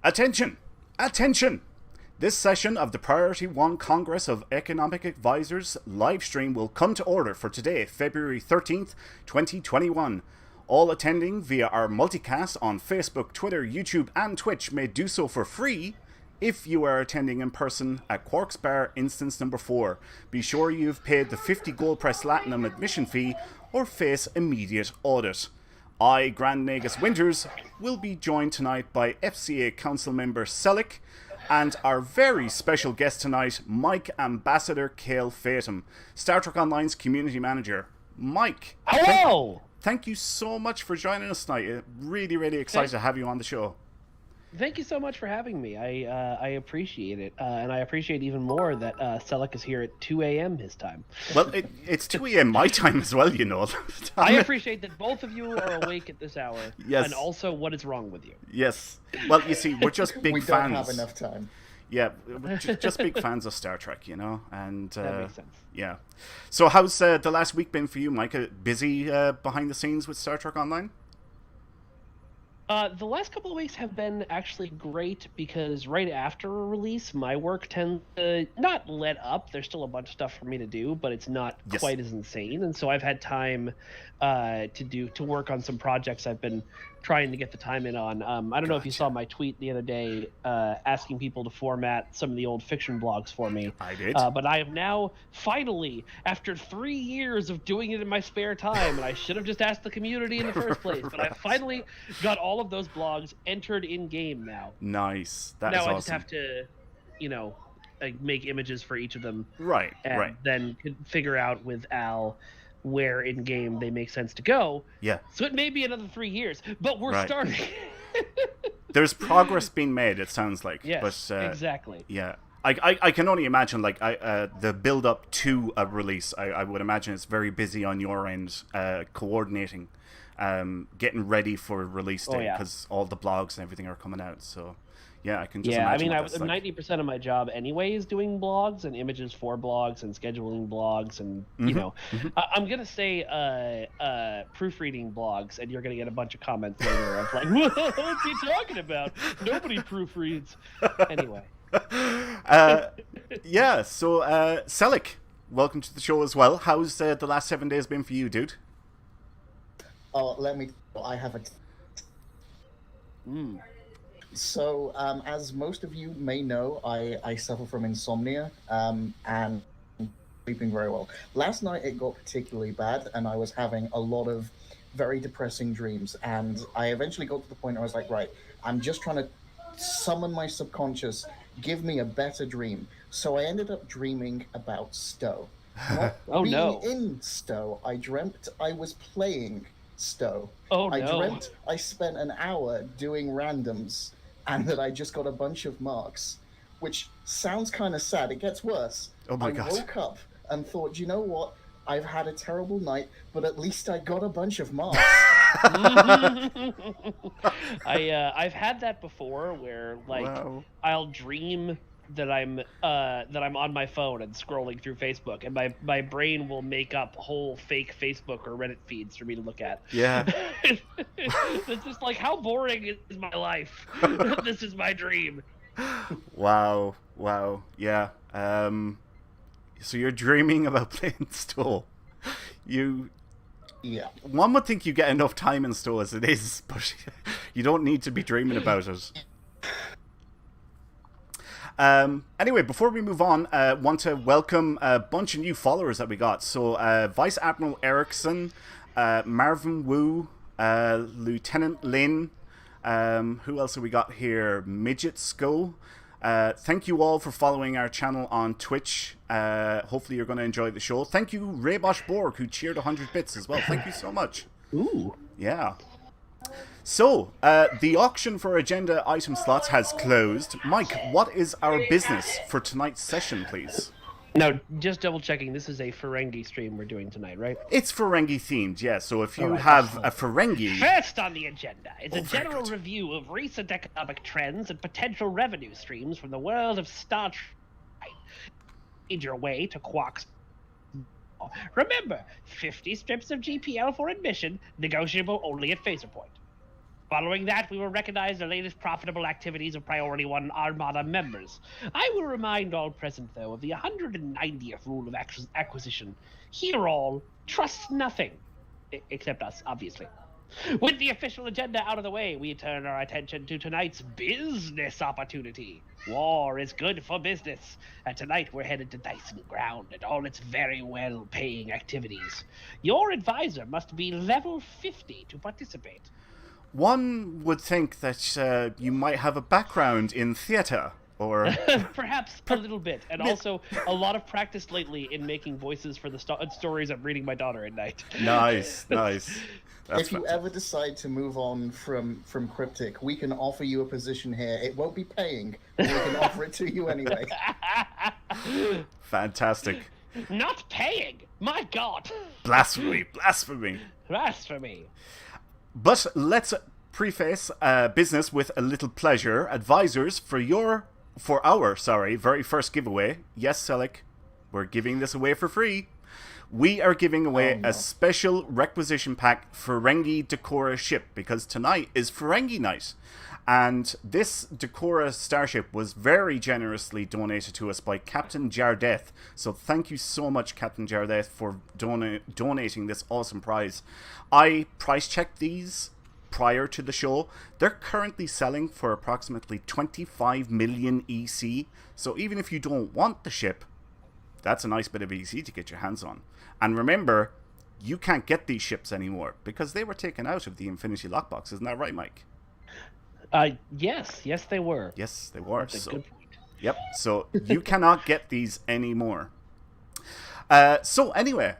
Attention! Attention! This session of the Priority 1 Congress of Economic Advisors livestream will come to order for today, February 13th, 2021. All attending via our multicast on Facebook, Twitter, YouTube, and Twitch may do so for free if you are attending in person at Quark's Bar Instance Number 4. Be sure you've paid the 50 Gold Press Platinum admission fee or face immediate audit. I, Grand Nagus Winters, will be joined tonight by FCA Council Member Selick and our very special guest tonight, Mike Ambassador Cale Fatum, Star Trek Online's Community Manager. Mike! Hello! Thank you so much for joining us tonight. Really, really excited to have you on the show. Thank you so much for having me. I appreciate it. And I appreciate even more that Selick is here at 2 a.m. his time. Well, it's 2 a.m. my time as well, you know. I appreciate that both of you are awake at this hour. Yes. And also, what is wrong with you? Yes. Well, you see, we're just big fans. We don't have enough time. Yeah, we're just big fans of Star Trek, you know. And that makes sense. Yeah. So how's the last week been for you, Mike? Busy behind the scenes with Star Trek Online? The last couple of weeks have been actually great because right after a release, my work tends to not let up. There's still a bunch of stuff for me to do, but it's not quite as insane. And so I've had time to work on some projects I've been trying to get the time in on. I don't know if you saw my tweet the other day asking people to format some of the old fiction blogs for me. I did. But I have now finally, after 3 years of doing it in my spare time, and I should have just asked the community in the first place, but I finally got all of those blogs entered in game now. Nice. That now is I awesome. just have to, make images for each of them. Right. And then figure out with Al where in game they make sense to go. Yeah. So it may be another 3 years, but we're starting. There's progress being made, it sounds like. Yes, but, exactly. Yeah. I can only imagine, the build-up to a release, I would imagine it's very busy on your end, coordinating, getting ready for release day, because all the blogs and everything are coming out, so... Yeah, I can just imagine. I mean, 90% of my job anyway is doing blogs and images for blogs and scheduling blogs and, I'm going to say proofreading blogs, and you're going to get a bunch of comments later of like, what's he talking about? Nobody proofreads. Anyway. So Selick, welcome to the show as well. How's the last 7 days been for you, dude? Oh, I have a... So, as most of you may know, I suffer from insomnia, and sleeping very well. Last night it got particularly bad, and I was having a lot of very depressing dreams, and I eventually got to the point where I was like, right, I'm just trying to summon my subconscious, give me a better dream. So I ended up dreaming about Stowe. Not in Stowe, I dreamt I was playing Stowe. I dreamt I spent an hour doing randoms, and that I just got a bunch of marks, which sounds kind of sad. It gets worse. Oh my God. I woke up and thought, you know what? I've had a terrible night, but at least I got a bunch of marks. I've had that before, where I'll dream that I'm on my phone and scrolling through Facebook, and my brain will make up whole fake Facebook or Reddit feeds for me to look at. Yeah. It's just like, how boring is my life? This is my dream. Wow. Yeah. So you're dreaming about playing Stowe. Yeah. One would think you get enough time in Stowe as it is, but you don't need to be dreaming about it. Anyway, before we move on, want to welcome a bunch of new followers that we got. So, Vice Admiral Erickson, Marvin Wu, Lieutenant Lin, who else have we got here? Midget Sko. Thank you all for following our channel on Twitch. Hopefully you're going to enjoy the show. Thank you, Raybosh Borg, who cheered 100 bits as well. Thank you so much. Ooh. Yeah. So, the auction for agenda item slots has closed. Mike, what is our business for tonight's session, please? Now, just double checking, this is a Ferengi stream we're doing tonight, right? It's Ferengi themed, yeah. So if you have a Ferengi... First on the agenda is a general review of recent economic trends and potential revenue streams from the world of Star Trek. Lead your way to Quark's. Remember, 50 strips of GPL for admission, negotiable only at Phaser Point. Following that, we will recognize the latest profitable activities of Priority 1 Armada members. I will remind all present, though, of the 190th rule of acquisition. Hear all, trust nothing. Except us, obviously. With the official agenda out of the way, we turn our attention to tonight's business opportunity. War is good for business, and tonight we're headed to Dyson Ground and all its very well-paying activities. Your advisor must be level 50 to participate. One would think that you might have a background in theatre, or... Perhaps a little bit, and also a lot of practice lately in making voices for the stories I'm reading my daughter at night. Nice, nice. That's if you ever decide to move on from Cryptic, we can offer you a position here. It won't be paying, but we can offer it to you anyway. Fantastic. Not paying? My God. Blasphemy, blasphemy. Blasphemy. But let's preface business with a little pleasure. Advisors, for our very first giveaway. Yes, Selic, we're giving this away for free. We are giving away a special requisition pack Ferengi Decora ship, because tonight is Ferengi night. And this Decora starship was very generously donated to us by Captain Jardeth. So thank you so much, Captain Jardeth, for donating this awesome prize. I price checked these prior to the show. They're currently selling for approximately 25 million EC. So even if you don't want the ship, that's a nice bit of EC to get your hands on. And remember, you can't get these ships anymore because they were taken out of the Infinity Lockbox. Isn't that right, Mike? Yes, they were. Yes, they were. That's a good point. Yep, so you cannot get these anymore. So anyway,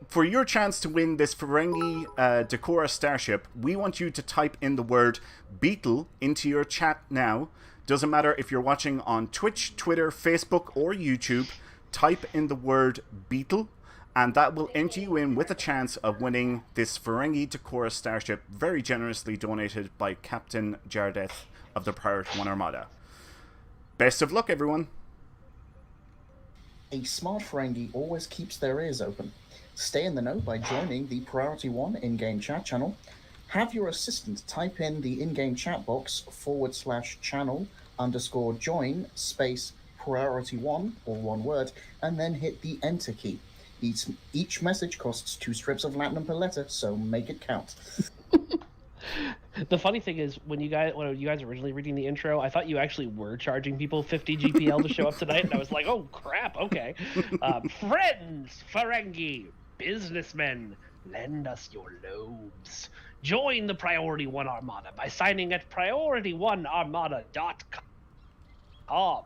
for your chance to win this Ferengi Decora starship, we want you to type in the word Beetle into your chat now. Doesn't matter if you're watching on Twitch, Twitter, Facebook, or YouTube. Type in the word Beetle, and that will enter you in with a chance of winning this Ferengi Decora starship, very generously donated by Captain Jardeth of the Priority 1 Armada. Best of luck, everyone. A smart Ferengi always keeps their ears open. Stay in the know by joining the Priority 1 in-game chat channel. Have your assistant type in the in-game chat box /channel_join space Priority 1, or one word, and then hit the Enter key. Each message costs 2 strips of latinum per letter, so make it count. The funny thing is, when you guys originally reading the intro, I thought you actually were charging people 50 GPL to show up tonight, and I was like, oh crap, okay. Friends, Ferengi, businessmen, lend us your lobes. Join the Priority 1 Armada by signing at priority1armada.com.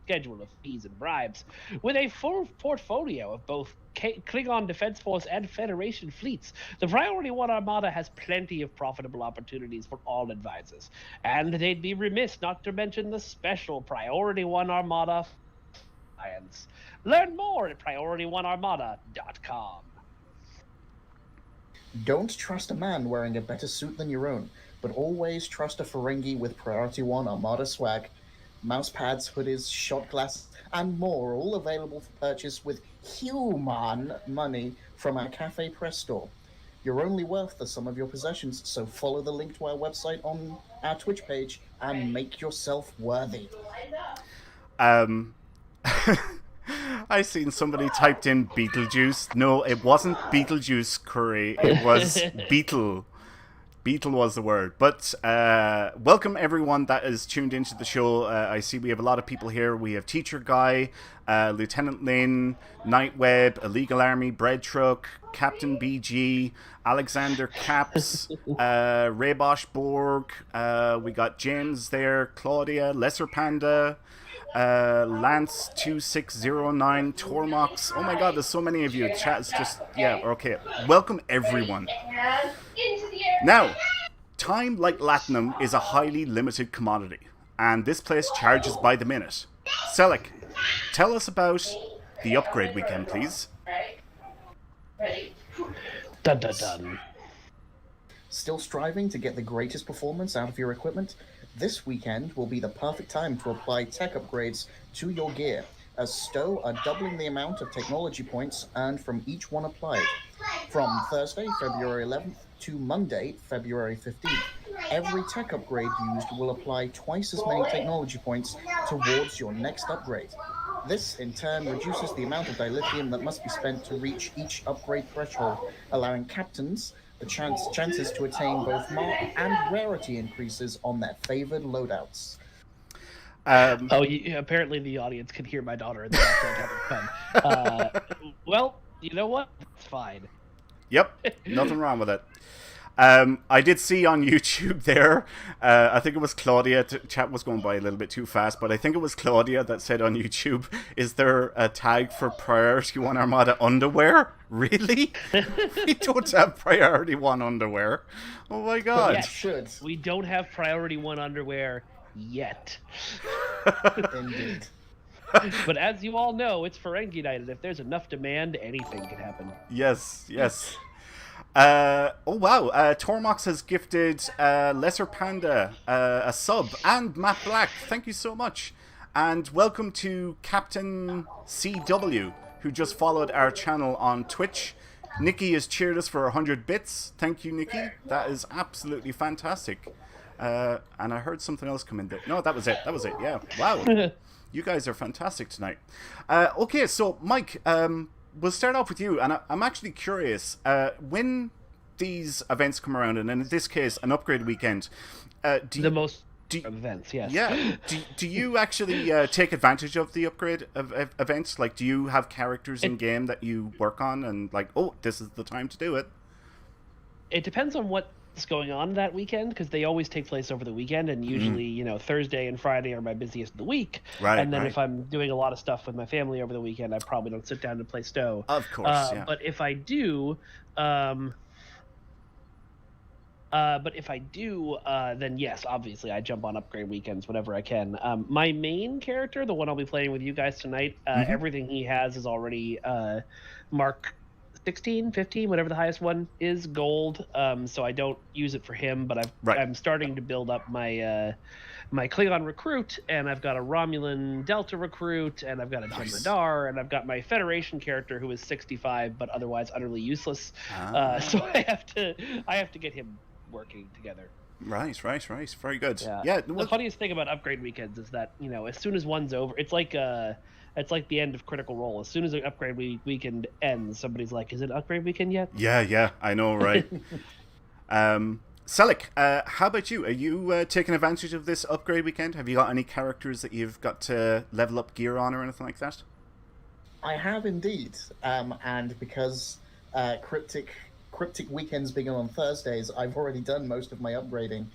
Schedule of fees and bribes, with a full portfolio of both Klingon Defense Force and Federation fleets. The Priority 1 Armada has plenty of profitable opportunities for all advisors, and they'd be remiss not to mention the special Priority 1 Armada Alliance. Learn more at priority1armada.com. Don't trust a man wearing a better suit than your own, but always trust a Ferengi with Priority 1 Armada swag. Mouse pads, hoodies, shot glasses, and more, all available for purchase with human money from our Cafe Press store. You're only worth the sum of your possessions, so follow the link to our website on our Twitch page and make yourself worthy. I seen somebody typed in Beetlejuice. No, it wasn't Beetlejuice Curry. It was Beetle. Beetle was the word. But welcome everyone that is tuned into the show. I see we have a lot of people here. We have Teacher Guy, Lieutenant Lynn, Nightweb, Illegal Army, Bread Truck, Captain BG, Alexander Caps, Raybosh Borg. We got James there, Claudia, Lesser Panda, Lance 2609, Tormox. Oh my god, there's so many of you. Chat is just, yeah, okay. Welcome everyone. Now, time, like Latinum, is a highly limited commodity, and this place charges by the minute. Selic, tell us about the upgrade weekend, please. Dun dun dun. Still striving to get the greatest performance out of your equipment? This weekend will be the perfect time to apply tech upgrades to your gear, as Stowe are doubling the amount of technology points earned from each one applied. From Thursday, February 11th to Monday, February 15th, Every tech upgrade used will apply twice as many technology points towards your next upgrade. This, in turn, reduces the amount of dilithium that must be spent to reach each upgrade threshold, allowing captains the chances to attain both mark and rarity increases on their favored loadouts. Apparently the audience could hear my daughter in the background having fun. Well, you know what? It's fine. Yep, nothing wrong with it. I did see on YouTube there, I think it was Claudia, chat was going by a little bit too fast, but I think it was Claudia that said on YouTube, is there a tag for Priority 1 Armada underwear? Really? We don't have Priority 1 underwear. Oh my god. Yes, should. We don't have Priority 1 underwear yet. Indeed. But as you all know, it's Ferengi night, and if there's enough demand, anything can happen. Yes, yes. Oh wow, Tormox has gifted Lesser Panda a sub, and Matt Black, thank you so much. And welcome to Captain CW, who just followed our channel on Twitch. Nikki has cheered us for 100 bits. Thank you, Nikki. That is absolutely fantastic. And I heard something else come in there. No, that was it. That was it, yeah. Wow. You guys are fantastic tonight. Okay, so Mike, we'll start off with you, and I'm actually curious, when these events come around, and in this case, an upgrade weekend, events, yes. Yeah. Do you actually take advantage of the upgrade events? Like, do you have characters in game that you work on, and like, oh, this is the time to do it? It depends on what's going on that weekend, because they always take place over the weekend, and usually Thursday and Friday are my busiest of the week, right? And then if I'm doing a lot of stuff with my family over the weekend, I probably don't sit down to play Stowe. Of course, yeah. But if I do, then yes, obviously I jump on upgrade weekends whenever I can. My main character, the one I'll be playing with you guys tonight, everything he has is already Mark 16, 15, whatever the highest one is, gold. So I don't use it for him, but I'm starting to build up my my Klingon recruit, and I've got a Romulan Delta recruit, and I've got a Jem'Hadar, and I've got my Federation character who is 65 but otherwise utterly useless. So I have to get him working together. Right. Very good. Yeah. The funniest thing about upgrade weekends is that, as soon as one's over, it's like the end of Critical Role. As soon as an upgrade weekend ends, somebody's like, "Is it upgrade weekend yet?" Yeah, I know, right? Selik, how about you? Are you taking advantage of this upgrade weekend? Have you got any characters that you've got to level up gear on or anything like that? I have indeed, and because cryptic weekends begin on Thursdays, I've already done most of my upgrading,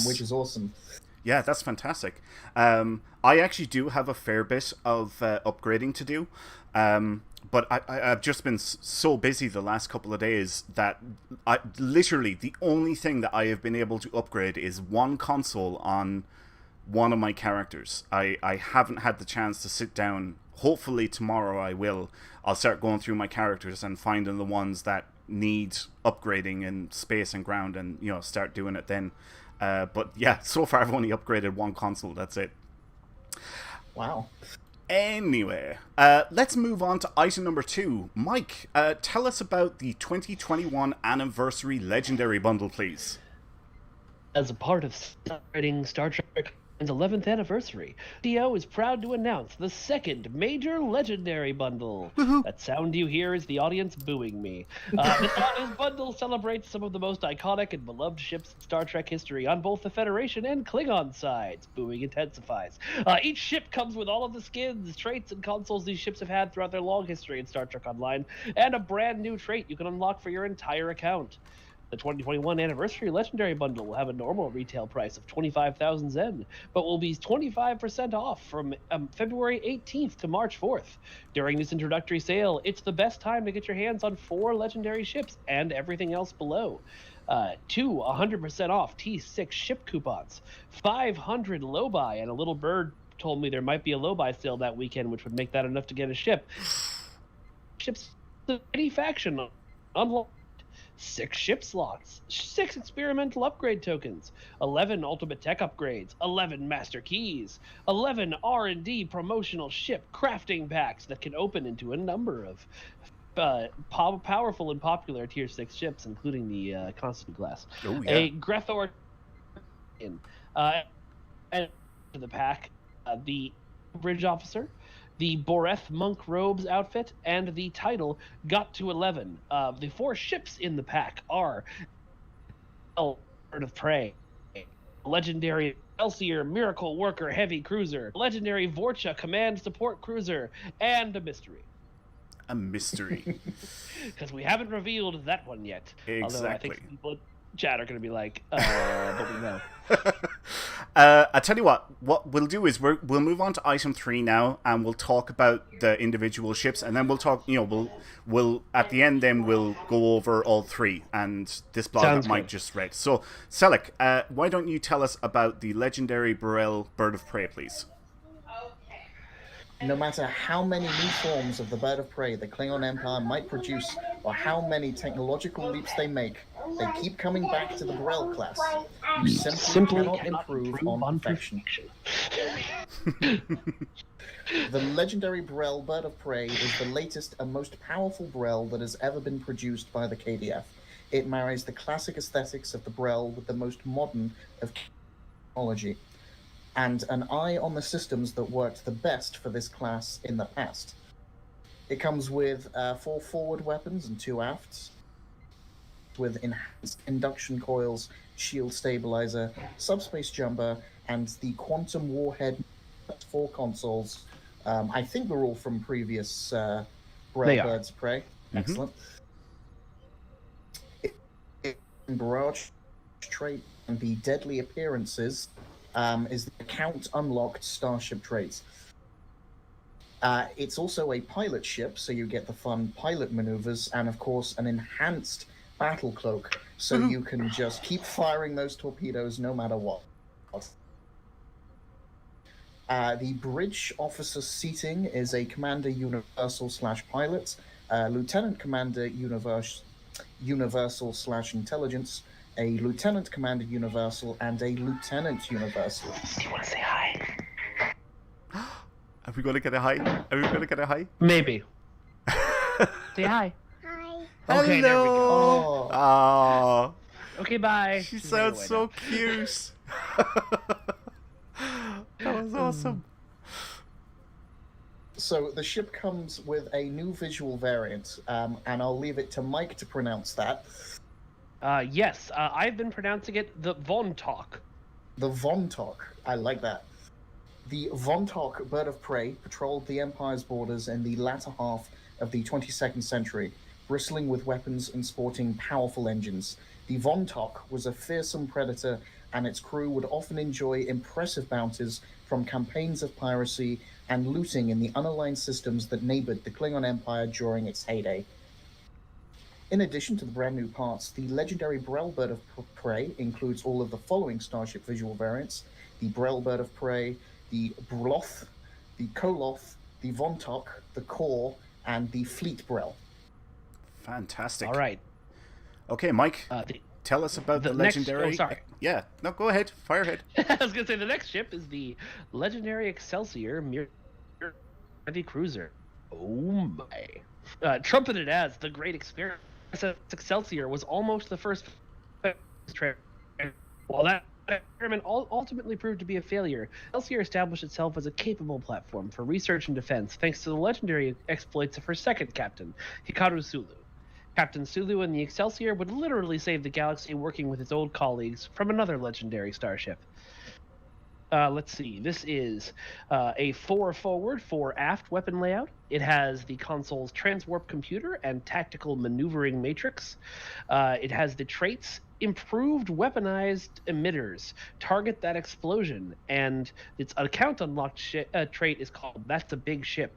which is awesome. Yeah, that's fantastic. I actually do have a fair bit of upgrading to do, but I've just been so busy the last couple of days that literally the only thing that I have been able to upgrade is one console on one of my characters. I haven't had the chance to sit down. Hopefully tomorrow I will. I'll start going through my characters and finding the ones that need upgrading in space and ground, and start doing it then. But yeah, so far I've only upgraded one console. That's it. Wow. Anyway, let's move on to item number 2. Mike, tell us about the 2021 Anniversary Legendary Bundle, please. As a part of celebrating Star Trek's 11th anniversary, DO is proud to announce the second major Legendary Bundle. Woohoo. That sound you hear is the audience booing me. This bundle celebrates some of the most iconic and beloved ships in Star Trek history on both the Federation and Klingon sides. Booing intensifies. Each ship comes with all of the skins, traits, and consoles these ships have had throughout their long history in Star Trek Online, and a brand new trait you can unlock for your entire account. The 2021 Anniversary Legendary Bundle will have a normal retail price of 25,000 Zen, but will be 25% off from February 18th to March 4th. During this introductory sale, it's the best time to get your hands on 4 legendary ships and everything else below. 2 100% off T6 ship coupons, 500 low buy, and a little bird told me there might be a low buy sale that weekend, which would make that enough to get a ship. Ships of any faction unlocked. 6 ship slots, 6 experimental upgrade tokens, 11 ultimate tech upgrades, 11 master keys, 11 R&D promotional ship crafting packs that can open into a number of powerful and popular tier 6 ships, including the Constant Glass. Oh, yeah. A Grethor And to the pack, the bridge officer, the Boreth monk robes outfit, and the title got to 11. The 4 ships in the pack are Bird of Prey, legendary Excelsior Miracle Worker Heavy Cruiser, legendary Vorcha Command Support Cruiser, and a mystery. A mystery. Because we haven't revealed that one yet. Exactly. Although I think people in chat are going to be like, but we know. I tell you what we'll do is we'll move on to item 3 now, and we'll talk about the individual ships, and then we'll talk, we'll at the end then we'll go over all 3 and this blog Sounds that Mike good. just read. So, Selleck, why don't you tell us about the legendary Burrell Bird of Prey, please? No matter how many new forms of the Bird of Prey the Klingon Empire might produce, or how many technological leaps they make, they keep coming back to the Burrell class. You simply cannot improve on perfection. The legendary Burrell Bird of Prey is the latest and most powerful Burrell that has ever been produced by the KDF. It marries the classic aesthetics of the Burrell with the most modern of technology, and an eye on the systems that worked the best for this class in the past. It comes with 4 forward weapons and 2 afts, with enhanced induction coils, shield stabilizer, subspace jumper, and the quantum warhead 4 consoles. I think they're all from previous Burrell Birds of Prey. Excellent. Barrage trait and the deadly appearances is the account unlocked starship traits. It's also a pilot ship, so you get the fun pilot maneuvers, and of course an enhanced battle cloak, so you can just keep firing those torpedoes no matter what. The bridge officer seating is a Commander Universal / Pilot, Lieutenant Commander Universal / Intelligence, a Lieutenant Commander Universal, and a Lieutenant Universal. Do you want to say hi? Are we going to get a hi? Maybe. Say hi. Hi. Okay, there we go. Oh. Okay, bye. She sounds so cute. That was awesome. So the ship comes with a new visual variant, and I'll leave it to Mike to pronounce that. Yes, I've been pronouncing it the Vontok. The Vontok. I like that. The Vontok Bird of Prey patrolled the Empire's borders in the latter half of the 22nd century, bristling with weapons and sporting powerful engines. The Vontok was a fearsome predator, and its crew would often enjoy impressive bounties from campaigns of piracy and looting in the unaligned systems that neighbored the Klingon Empire during its heyday. In addition to the brand new parts, the legendary Burrell Bird of Prey includes all of the following starship visual variants: the Burrell Bird of Prey, the Brloth, the Koloth, the Vontok, the Core, and the Fleet Burrell. Fantastic. All right. Okay, Mike, tell us about the legendary... sorry. Yeah, no, go ahead. Fire ahead. I was going to say the next ship is the legendary Excelsior Heavy Cruiser. Oh my. Trumpeted as the Great Experience, Excelsior was almost the first while that experiment ultimately proved to be a failure. Excelsior established itself as a capable platform for research and defense thanks to the legendary exploits of her second captain, Hikaru Sulu. Captain Sulu and the Excelsior would literally save the galaxy working with its old colleagues from another legendary starship. Let's see. This is a 4 forward, 4 aft weapon layout. It has the console's transwarp computer and tactical maneuvering matrix. It has the traits improved weaponized emitters, target that explosion, and its account unlocked trait is called That's a Big Ship.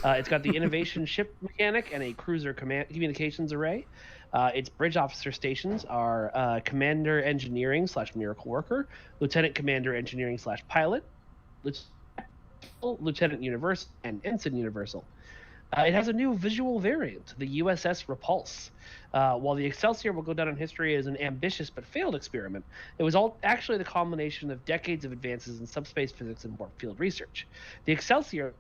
It's got the innovation ship mechanic and a cruiser communications array. Its bridge officer stations are Commander Engineering / Miracle Worker, Lieutenant Commander Engineering / Pilot, Lieutenant Universal, and Ensign Universal. It has a new visual variant, the USS Repulse. While the Excelsior will go down in history as an ambitious but failed experiment, it was actually the culmination of decades of advances in subspace physics and warp field research. The Excelsior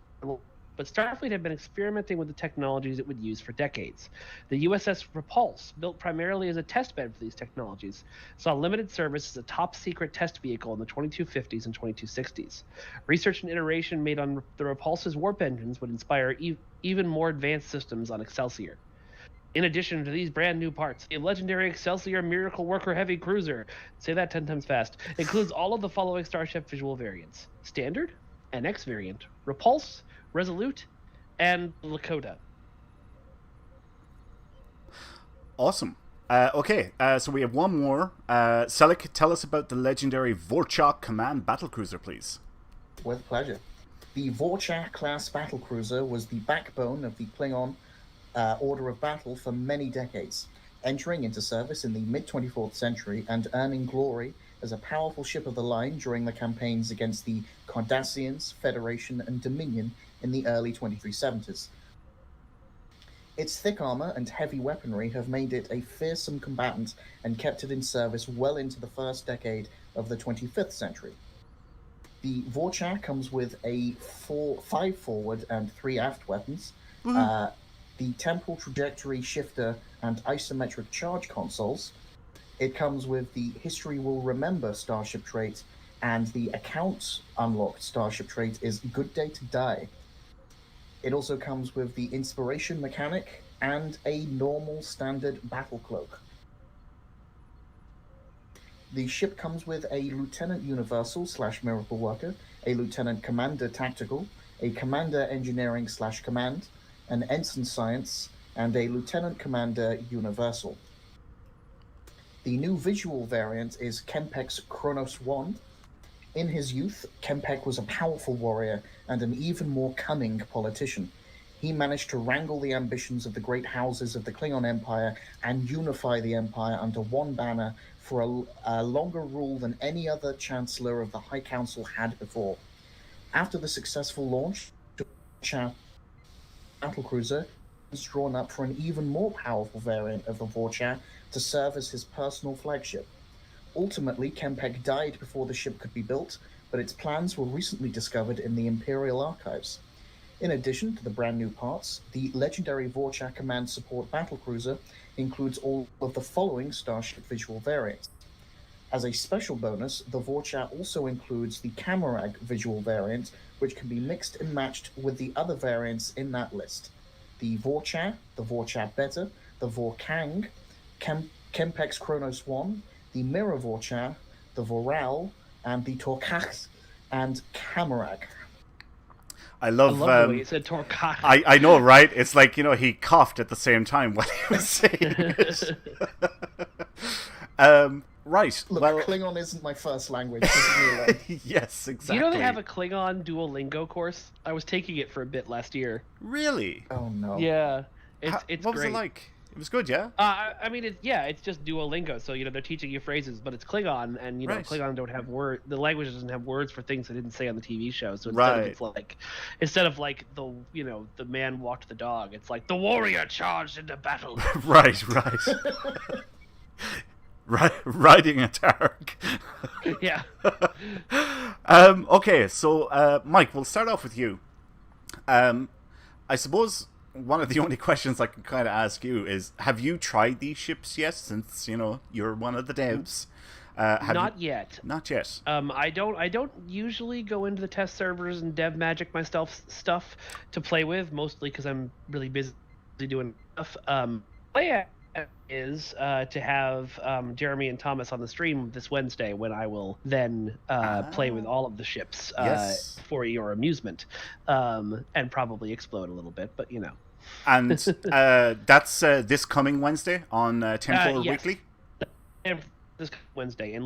but Starfleet had been experimenting with the technologies it would use for decades. The USS Repulse, built primarily as a testbed for these technologies, saw limited service as a top-secret test vehicle in the 2250s and 2260s. Research and iteration made on the Repulse's warp engines would inspire even more advanced systems on Excelsior. In addition to these brand new parts, the legendary Excelsior Miracle Worker Heavy Cruiser, say that 10 times fast, includes all of the following Starship visual variants: Standard, NX variant, Repulse, Resolute, and Lakota. Awesome. Okay, so we have one more. Selleck, tell us about the legendary Vorchak Command Battlecruiser, please. With pleasure. The Vorchak class battlecruiser was the backbone of the Klingon order of battle for many decades, entering into service in the mid-24th century and earning glory as a powerful ship of the line during the campaigns against the Cardassians, Federation, and Dominion in the early 2370s. Its thick armor and heavy weaponry have made it a fearsome combatant and kept it in service well into the first decade of the 25th century. The Vorchak comes with a 5 forward and 3 aft weapons, the temporal trajectory shifter and isometric charge consoles. It comes with the History Will Remember starship trait, and the account unlocked starship trait is Good Day to Die. It also comes with the Inspiration mechanic and a normal standard battle cloak. The ship comes with a Lieutenant Universal / Miracle Worker, a Lieutenant Commander Tactical, a Commander Engineering / Command, an Ensign Science, and a Lieutenant Commander Universal. The new visual variant is Kempek's Kronos 1. In his youth, Kempek was a powerful warrior and an even more cunning politician. He managed to wrangle the ambitions of the great houses of the Klingon Empire and unify the Empire under one banner for a longer rule than any other Chancellor of the High Council had before. After the successful launch, battlecruiser is drawn up for an even more powerful variant of the Vorchak to serve as his personal flagship. Ultimately, Kempek died before the ship could be built, but its plans were recently discovered in the Imperial archives. In addition to the brand new parts, the legendary Vorchak Command Support Battlecruiser includes all of the following starship visual variants. As a special bonus, the Vorchak also includes the Camarag visual variant, which can be mixed and matched with the other variants in that list. The Vorchak Beta, the Vorkang, Kempek's Kronos 1, the Mirror Vorchak, the Voral, and the Torkach and Camarag. I love the way you said Torkach. I know, right? It's like, he coughed at the same time while he was saying it. Right. Look, well, Klingon isn't my first language. Yes, exactly. You know they have a Klingon Duolingo course? I was taking it for a bit last year. Really? Oh, no. Yeah. It's what was great. it like? It was good, yeah? I mean, it's just Duolingo. So, they're teaching you phrases, but it's Klingon, and, right. Klingon don't have words. The language doesn't have words for things they didn't say on the TV show. So instead of the man walked the dog, it's like the warrior charged into battle. Right. Riding a Targ. Yeah. Okay, so Mike, we'll start off with you. I suppose one of the only questions I can kind of ask you is, have you tried these ships yet, since you're one of the devs? Not yet. Not yet. I don't usually go into the test servers and dev magic myself stuff to play with, mostly because I'm really busy doing stuff. Play is to have Jeremy and Thomas on the stream this Wednesday, when I will then play with all of the ships for your amusement, and probably explode a little bit, but And that's this coming Wednesday on 10/4 yes. Weekly? And this Wednesday.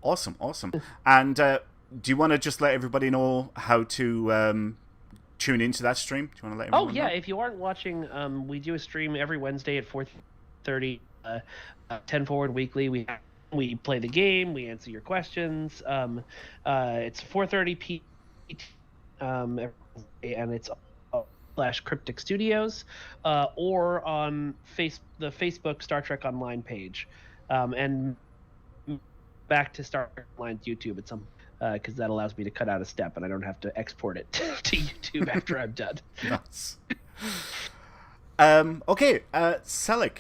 Awesome. And do you want to just let everybody know how to tune into that stream? Do you want to let everyone know? If you aren't watching, we do a stream every Wednesday at 4:30, 10 Forward Weekly. We play the game, we answer your questions. It's 4:30 p.m. And it's /Cryptic Studios, or on the Facebook Star Trek Online page, and back to Star Trek Online's YouTube at some. because that allows me to cut out a step and I don't have to export it to YouTube after I'm done. Nice. Okay, Selic.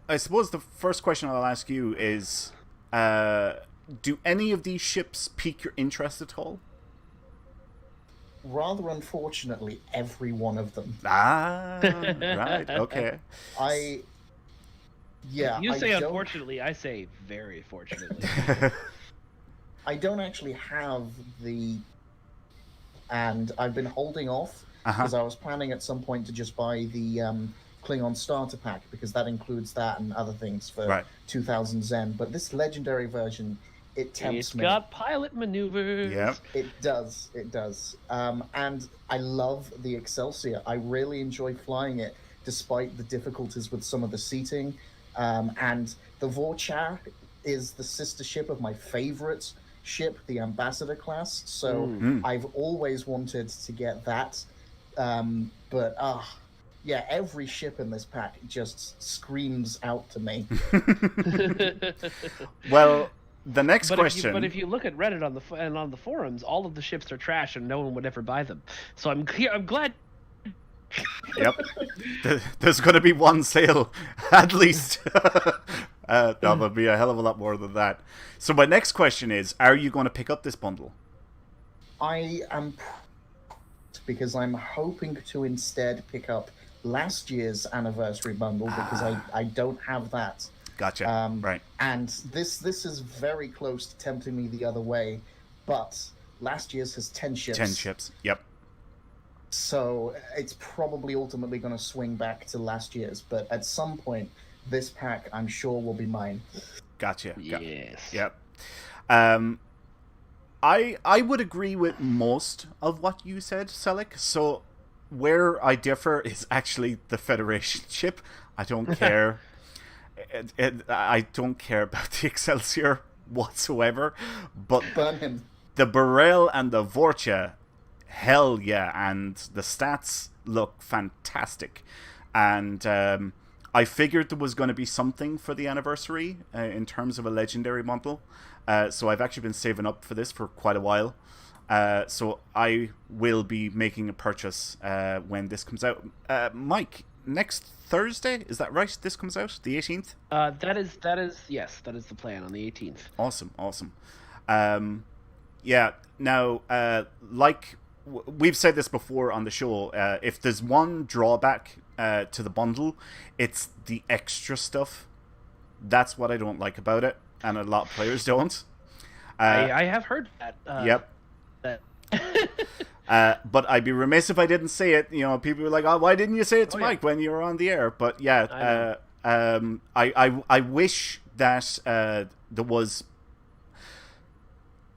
I suppose the first question I'll ask you is, do any of these ships pique your interest at all? Rather unfortunately, every one of them. Ah, right, okay. You say unfortunately, I say very fortunately. I don't actually have and I've been holding off because I was planning at some point to just buy the Klingon starter pack, because that includes that and other things for 2000 Zen. But this legendary version, it tempts me. It's got pilot maneuvers. Yep. It does. And I love the Excelsior. I really enjoy flying it, despite the difficulties with some of the seating. And the Vorcha is the sister ship of my favorite ship, the Ambassador class. So I've always wanted to get that. But every ship in this pack just screams out to me. Well, the next question. But if you look at Reddit on the forums, all of the ships are trash and no one would ever buy them. So I'm glad. Yep. There's going to be one sale, at least. There'll be a hell of a lot more than that. So my next question is, are you going to pick up this bundle? I am, because I'm hoping to instead pick up last year's anniversary bundle, because I don't have that. Gotcha. Right. And this is very close to tempting me the other way, but last year's has 10 ships. 10 ships, yep. So it's probably ultimately going to swing back to last year's, but at some point, this pack, I'm sure, will be mine. Gotcha. Yes. Yep. I would agree with most of what you said, Selic. So where I differ is actually the Federation ship. I don't care. I don't care about the Excelsior whatsoever. But burn him. The Burrell and the Vorcha, hell yeah, and the stats look fantastic. And I figured there was going to be something for the anniversary in terms of a legendary bundle. So I've actually been saving up for this for quite a while. So I will be making a purchase when this comes out. Mike, next Thursday, is that right? This comes out the 18th. That is the plan, on the 18th. Awesome. Yeah. Now, like we've said this before on the show, if there's one drawback to the bundle, it's the extra stuff. That's what I don't like about it, and a lot of players don't. I have heard that. Yep. But I'd be remiss if I didn't say it. You know, people were like, "Oh, why didn't you say it to Mike when you were on the air?" But yeah, I wish that there was,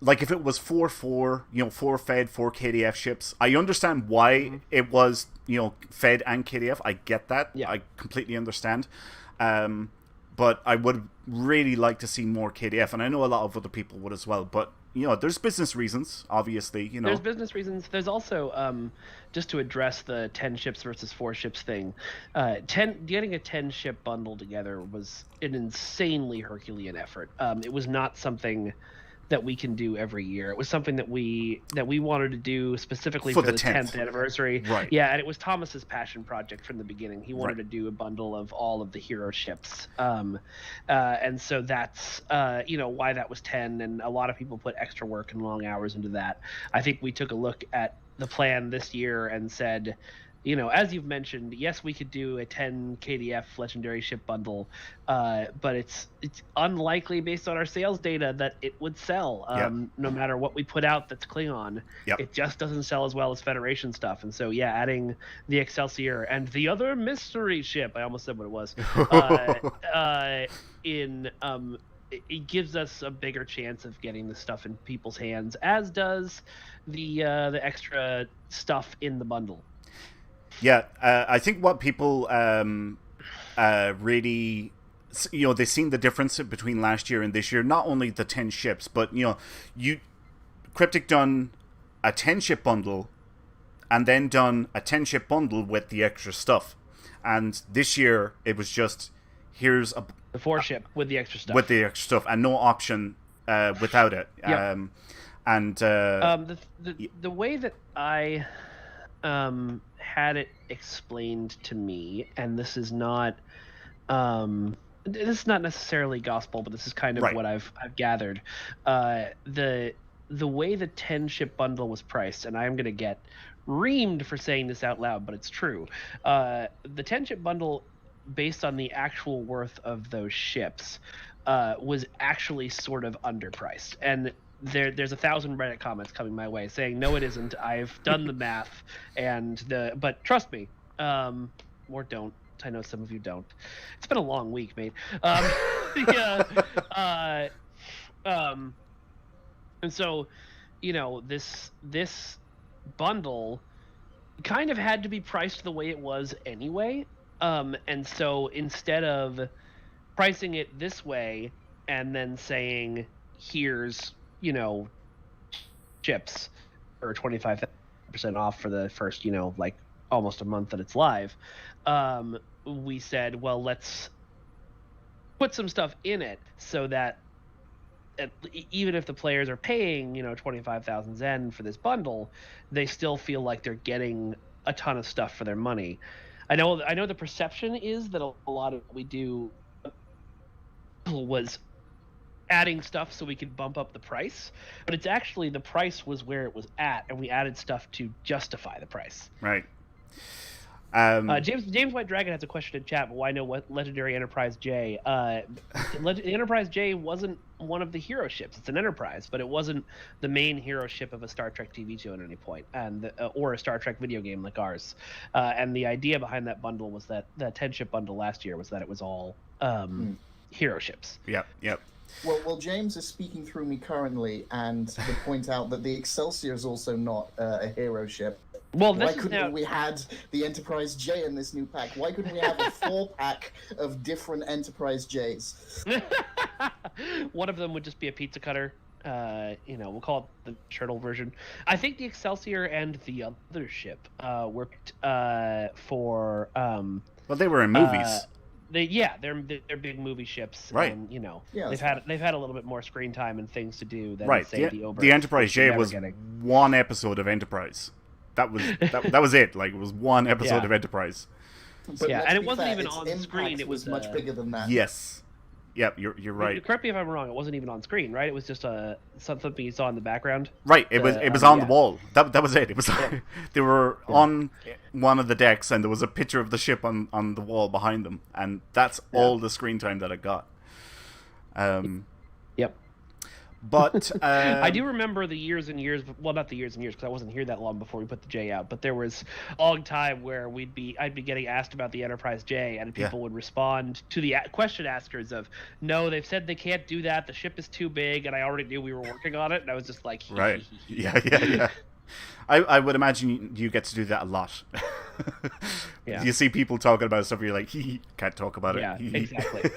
like, if it was 4-4, you know, 4 Fed, 4 KDF ships. I understand why it was, you know, Fed and KDF. I get that. Yeah. I completely understand. But I would really like to see more KDF, and I know a lot of other people would as well. But you know, there's business reasons, obviously. You know, there's business reasons. There's also just to address the 10 ships versus 4 ships thing. Getting a 10 ship bundle together was an insanely Herculean effort. It was not something that we can do every year. It was something that we wanted to do specifically for the 10th anniversary. Right. Yeah, and it was Thomas's passion project from the beginning. He wanted to do a bundle of all of the hero ships. And so that's why that was 10, and a lot of people put extra work and long hours into that. I think we took a look at the plan this year and said, you know, as you've mentioned, yes, we could do a 10 KDF legendary ship bundle, but it's unlikely based on our sales data that it would sell. No matter what we put out that's Klingon, it just doesn't sell as well as Federation stuff. And so, yeah, adding the Excelsior and the other mystery ship, I almost said what it was, it gives us a bigger chance of getting the stuff in people's hands, as does the extra stuff in the bundle. Yeah, I think what people really, you know, they've seen the difference between last year and this year. Not only the 10 ships, but, you know, Cryptic done a 10 ship bundle and then done a 10 ship bundle with the extra stuff. And this year it was just, here's the 4 ship with the extra stuff. With the extra stuff, and no option without it. Yep. The way that I had it explained to me, and this is not necessarily gospel, but this is kind of what I've gathered. The way the 10 ship bundle was priced, and I'm going to get reamed for saying this out loud, but it's true. The 10 ship bundle, based on the actual worth of those ships, was actually sort of underpriced. And there's 1,000 Reddit comments coming my way saying, no, it isn't. I've done the math, but trust me, or don't. I know some of you don't. It's been a long week, mate. And so, this bundle kind of had to be priced the way it was anyway. And so instead of pricing it this way and then saying, here's, chips or 25% off for the first, almost a month that it's live, we said, well, let's put some stuff in it so that even if the players are paying, 25,000 Zen for this bundle, they still feel like they're getting a ton of stuff for their money. I know the perception is that a lot of what we do was adding stuff so we could bump up the price, but it's actually the price was where it was at, and we added stuff to justify the price. Right. James White Dragon has a question in chat, but why no what Legendary Enterprise J? Enterprise J wasn't one of the hero ships. It's an Enterprise, but it wasn't the main hero ship of a Star Trek TV show at any point, and or a Star Trek video game like ours. And the idea behind that bundle was that the 10 ship bundle last year was that it was all hero ships. Yep. Well, James is speaking through me currently, and to point out that the Excelsior is also not a hero ship. Well, why couldn't we had the Enterprise J in this new pack? Why couldn't we have a 4-pack of different Enterprise Js? One of them would just be a pizza cutter. We'll call it the turtle version. I think the Excelsior and the other ship were picked for. Well, they were in movies. They're big movie ships, right? And they've had a little bit more screen time and things to do than say the Oberth. The Enterprise J was one episode of Enterprise. That was it. Like, it was one episode of Enterprise. But and it wasn't even on screen. It was much bigger than that. Yes. Yep, you're right. Correct me if I'm wrong. It wasn't even on screen, right? It was just something you saw in the background. Right. It was on the wall. That was it. It was they were on one of the decks, and there was a picture of the ship on the wall behind them, and that's all the screen time that it got. Yep. But I do remember the years and years. Well, not the years and years, because I wasn't here that long before we put the J out. But there was a long time where I'd be getting asked about the Enterprise J, and people would respond to the question askers of, "No, they've said they can't do that. The ship is too big, and I already knew we were working on it." And I was just like, right, yeah. I would imagine you get to do that a lot. You see people talking about stuff, you're like, can't talk about it. Yeah, exactly.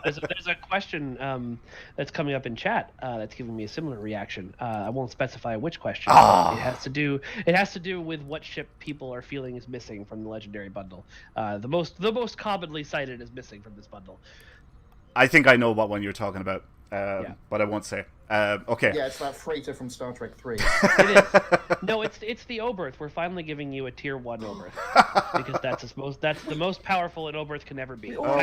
There's a question that's coming up in chat that's giving me a similar reaction. I won't specify which question. It has to do with what ship people are feeling is missing from the Legendary bundle. The most commonly cited is missing from this bundle. I think I know what one you're talking about, but I won't say. Okay. Yeah, it's that freighter from Star Trek 3. It is. No, it's the Oberth. We're finally giving you a tier 1 Oberth because that's the most powerful an Oberth can ever be. We're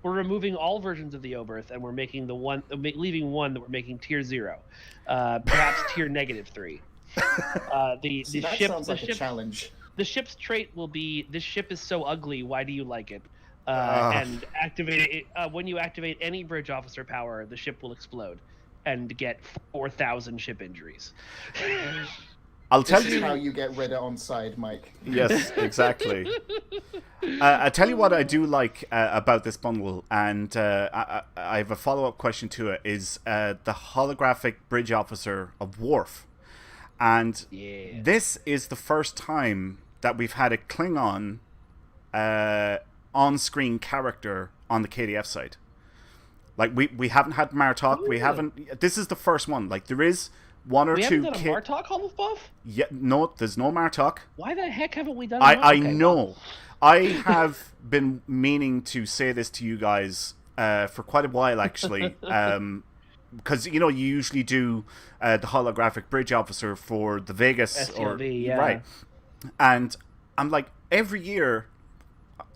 removing all versions of the Oberth, and we're making leaving one that we're making tier 0, perhaps tier -3. That sounds like a challenge. The ship's trait will be, "This ship is so ugly. Why do you like it?" And activate it. When you activate any bridge officer power, the ship will explode and get 4,000 ship injuries. I'll tell this you is how you get Reddit on side, Mike. Yes, exactly. I'll tell you what I do like about this bundle, and I have a follow-up question to it, is the holographic bridge officer of Worf. And this is the first time that we've had a Klingon on-screen character on the KDF side. Like, we haven't had Martok. Ooh. We haven't. This is the first one. Like, there is one or two. We haven't done a Martok Hufflepuff? Yeah, no, there's no Martok. Why the heck haven't we done? I know. I have been meaning to say this to you guys for quite a while, actually. Because, you usually do the holographic bridge officer for the Vegas. STLV, Right. And I'm like, every year,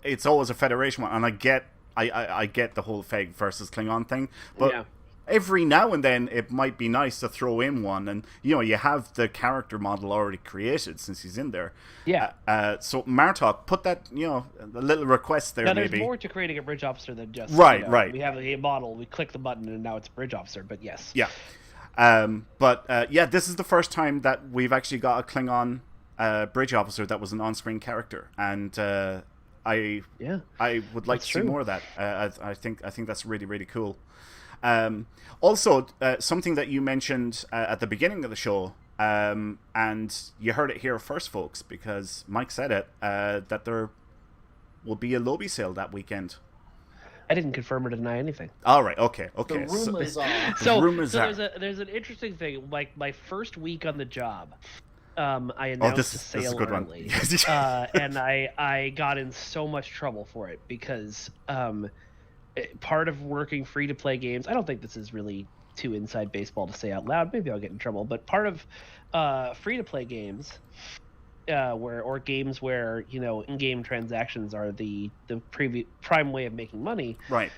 it's always a Federation one. And I get the whole Feg versus Klingon thing. But every now and then, it might be nice to throw in one. And, you have the character model already created since he's in there. Yeah. So, Martok, put that, a little request there, now, maybe. there's more to creating a bridge officer than just... Right. We have a model, we click the button, and now it's a bridge officer, but yes. Yeah. This is the first time that we've actually got a Klingon bridge officer that was an on-screen character. And I would like to see more of that. I think that's really, really cool. Also, something that you mentioned at the beginning of the show, and you heard it here first, folks, because Mike said it, that there will be a Lobby sale that weekend. I didn't confirm or deny anything. All right, okay. The rumors are. There's an interesting thing. Like, my first week on the job, I announced a sale early, and I got in so much trouble for it because part of working free-to-play games, I don't think this is really too inside baseball to say out loud, maybe I'll get in trouble, but part of free-to-play games, games where, in-game transactions are the prime way of making money, right?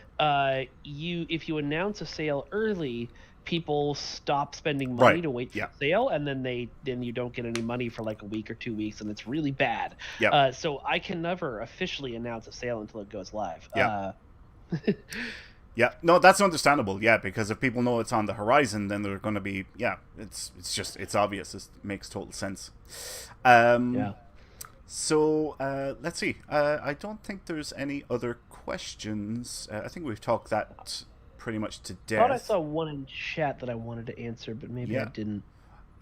If you announce a sale early, people stop spending money to wait for the sale, and then you don't get any money for like a week or 2 weeks, and it's really bad. So I can never officially announce a sale until it goes live. Yeah, no, that's understandable. Yeah, because if people know it's on the horizon, then they're going to be. Yeah, it's obvious. It makes total sense. So let's see. I don't think there's any other questions. I think we've talked that pretty much to death. I thought I saw one in chat that I wanted to answer, but maybe I didn't.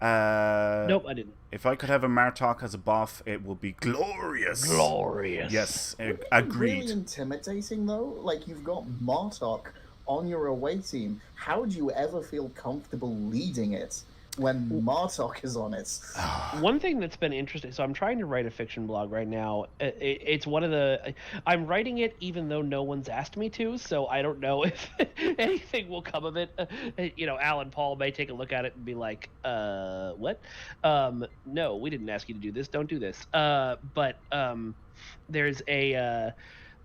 Nope, I didn't. If I could have a Martok as a buff, it would be glorious. Glorious. Yes, agreed. Really intimidating though. Like, you've got Martok on your away team. How do you ever feel comfortable leading it when Martok is on it? One thing that's been interesting, so I'm trying to write a fiction blog right now. It's one of the... I'm writing it even though no one's asked me to, so I don't know if anything will come of it. Alan Paul may take a look at it and be like, what? No, we didn't ask you to do this. Don't do this. But there's a...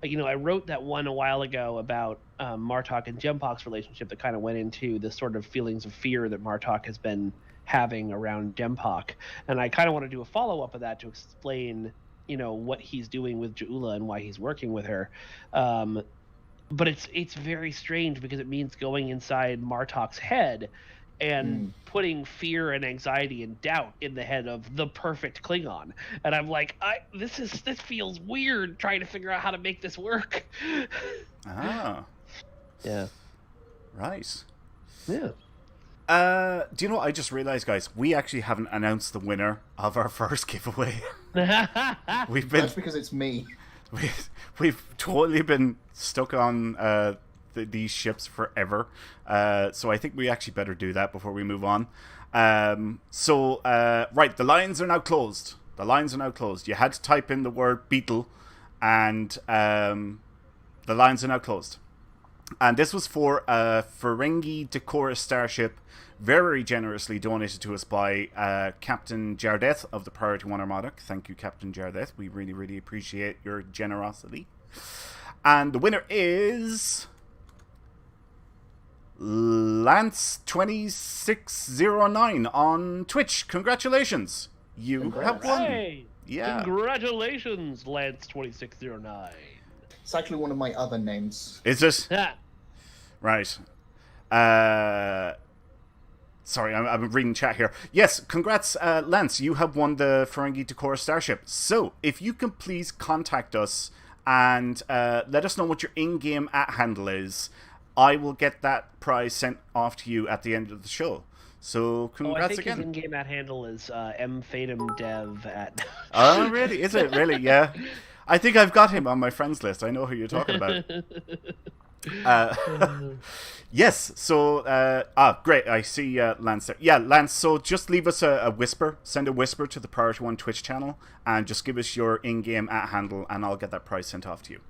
I wrote that one a while ago about Martok and Gempok's relationship that kind of went into the sort of feelings of fear that Martok has been having around Gempok. And I kind of want to do a follow-up of that to explain, what he's doing with Ja'ula and why he's working with her. But it's very strange because it means going inside Martok's head and putting fear and anxiety and doubt in the head of the perfect Klingon. And I'm like, this feels weird trying to figure out how to make this work. Ah. Yeah. Right. Yeah. Do you know what I just realized, guys? We actually haven't announced the winner of our first giveaway. That's because it's me. We've totally been stuck on these ships forever, so I think we actually better do that before we move on. Right, the lines are now closed. You had to type in the word Beetle, and the lines are now closed. And this was for a Ferengi Decorah starship, very generously donated to us by Captain Jardeth of the Priority 1 Armada. Thank you, Captain Jardeth. We really, really appreciate your generosity. And the winner is Lance2609 on Twitch. Congratulations. You have won. Hey, yeah. Congratulations, Lance2609. It's actually one of my other names. Is it? Yeah. Right. Sorry, I'm reading chat here. Yes, congrats, Lance. You have won the Ferengi Decorah starship. So, if you can please contact us and let us know what your in-game @handle is, I will get that prize sent off to you at the end of the show. So, congrats again. His in-game @handle is mfatumdev at... Oh, really? Is it? Really? Yeah. I think I've got him on my friends list. I know who you're talking about. Yes, so, great, I see Lance there. Yeah, Lance, so just leave us a whisper, send a whisper to the Priority 1 Twitch channel, and just give us your in-game @handle, and I'll get that prize sent off to you.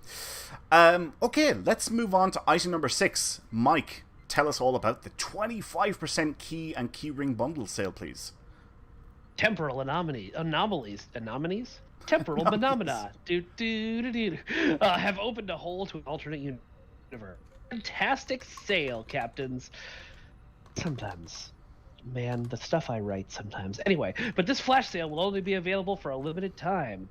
Okay, let's move on to item number 6. Mike, tell us all about the 25% key and keyring bundle sale, please. Temporal anomalies? Temporal phenomena have opened a hole to an alternate universe. Fantastic sale, captains. Sometimes. Man, the stuff I write sometimes. Anyway, but this flash sale will only be available for a limited time.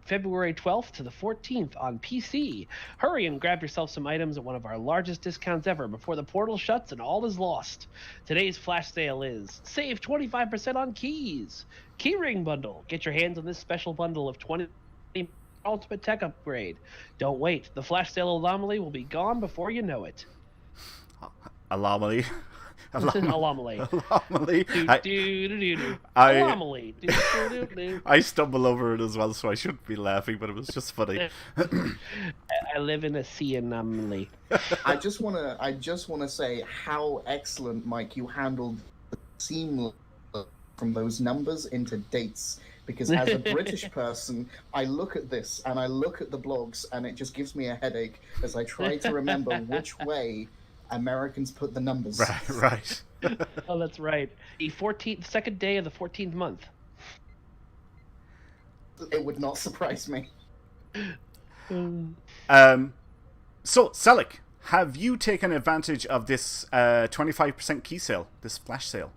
February 12th to the 14th on PC. Hurry and grab yourself some items at one of our largest discounts ever before the portal shuts and all is lost. Today's flash sale is save 25% on keys. Keyring bundle. Get your hands on this special bundle of 20 ultimate tech upgrade. Don't wait. The flash sale anomaly will be gone before you know it. Anomaly. Anomaly. I stumble over it as well, so I shouldn't be laughing, but it was just funny. I live in a sea anomaly. I just wanna say how excellent, Mike, you handled the seamless from those numbers into dates. Because as a British person, I look at this and I look at the blogs, and it just gives me a headache as I try to remember which way Americans put the numbers. Right. Oh, that's right. The second day of the 14th month. It would not surprise me. So, Selic, have you taken advantage of this 25% key sale, this flash sale?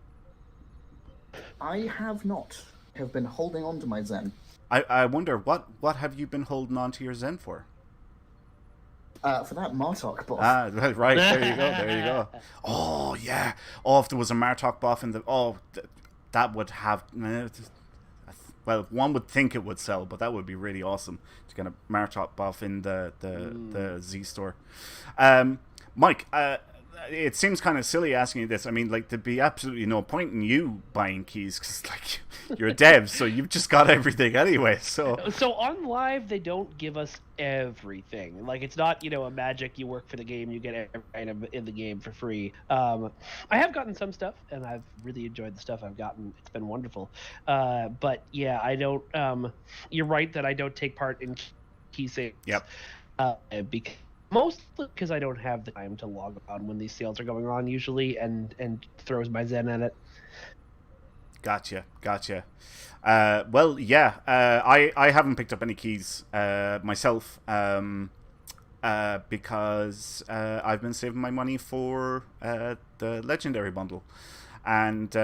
I have not. Have been holding on to my Zen. I wonder, what have you been holding on to your Zen for? For that Martok buff. Right, there you go. Oh, yeah. Oh, if there was a Martok buff in the... Oh, that would have... Well, one would think it would sell, but that would be really awesome to get a Martok buff in the Z store. Mike, it seems kind of silly asking you this. I mean, like, there'd be absolutely no point in you buying keys because, like, you're a dev, so you've just got everything anyway. So on live, they don't give us everything. Like, it's not, a magic. You work for the game, you get every item in the game for free. I have gotten some stuff, and I've really enjoyed the stuff I've gotten. It's been wonderful. But yeah, I don't. You're right that I don't take part in key sales. Yep. Mostly because I don't have the time to log on when these sales are going on usually, and throws my Zen at it. Gotcha. Well, yeah, I haven't picked up any keys myself because I've been saving my money for the Legendary bundle. And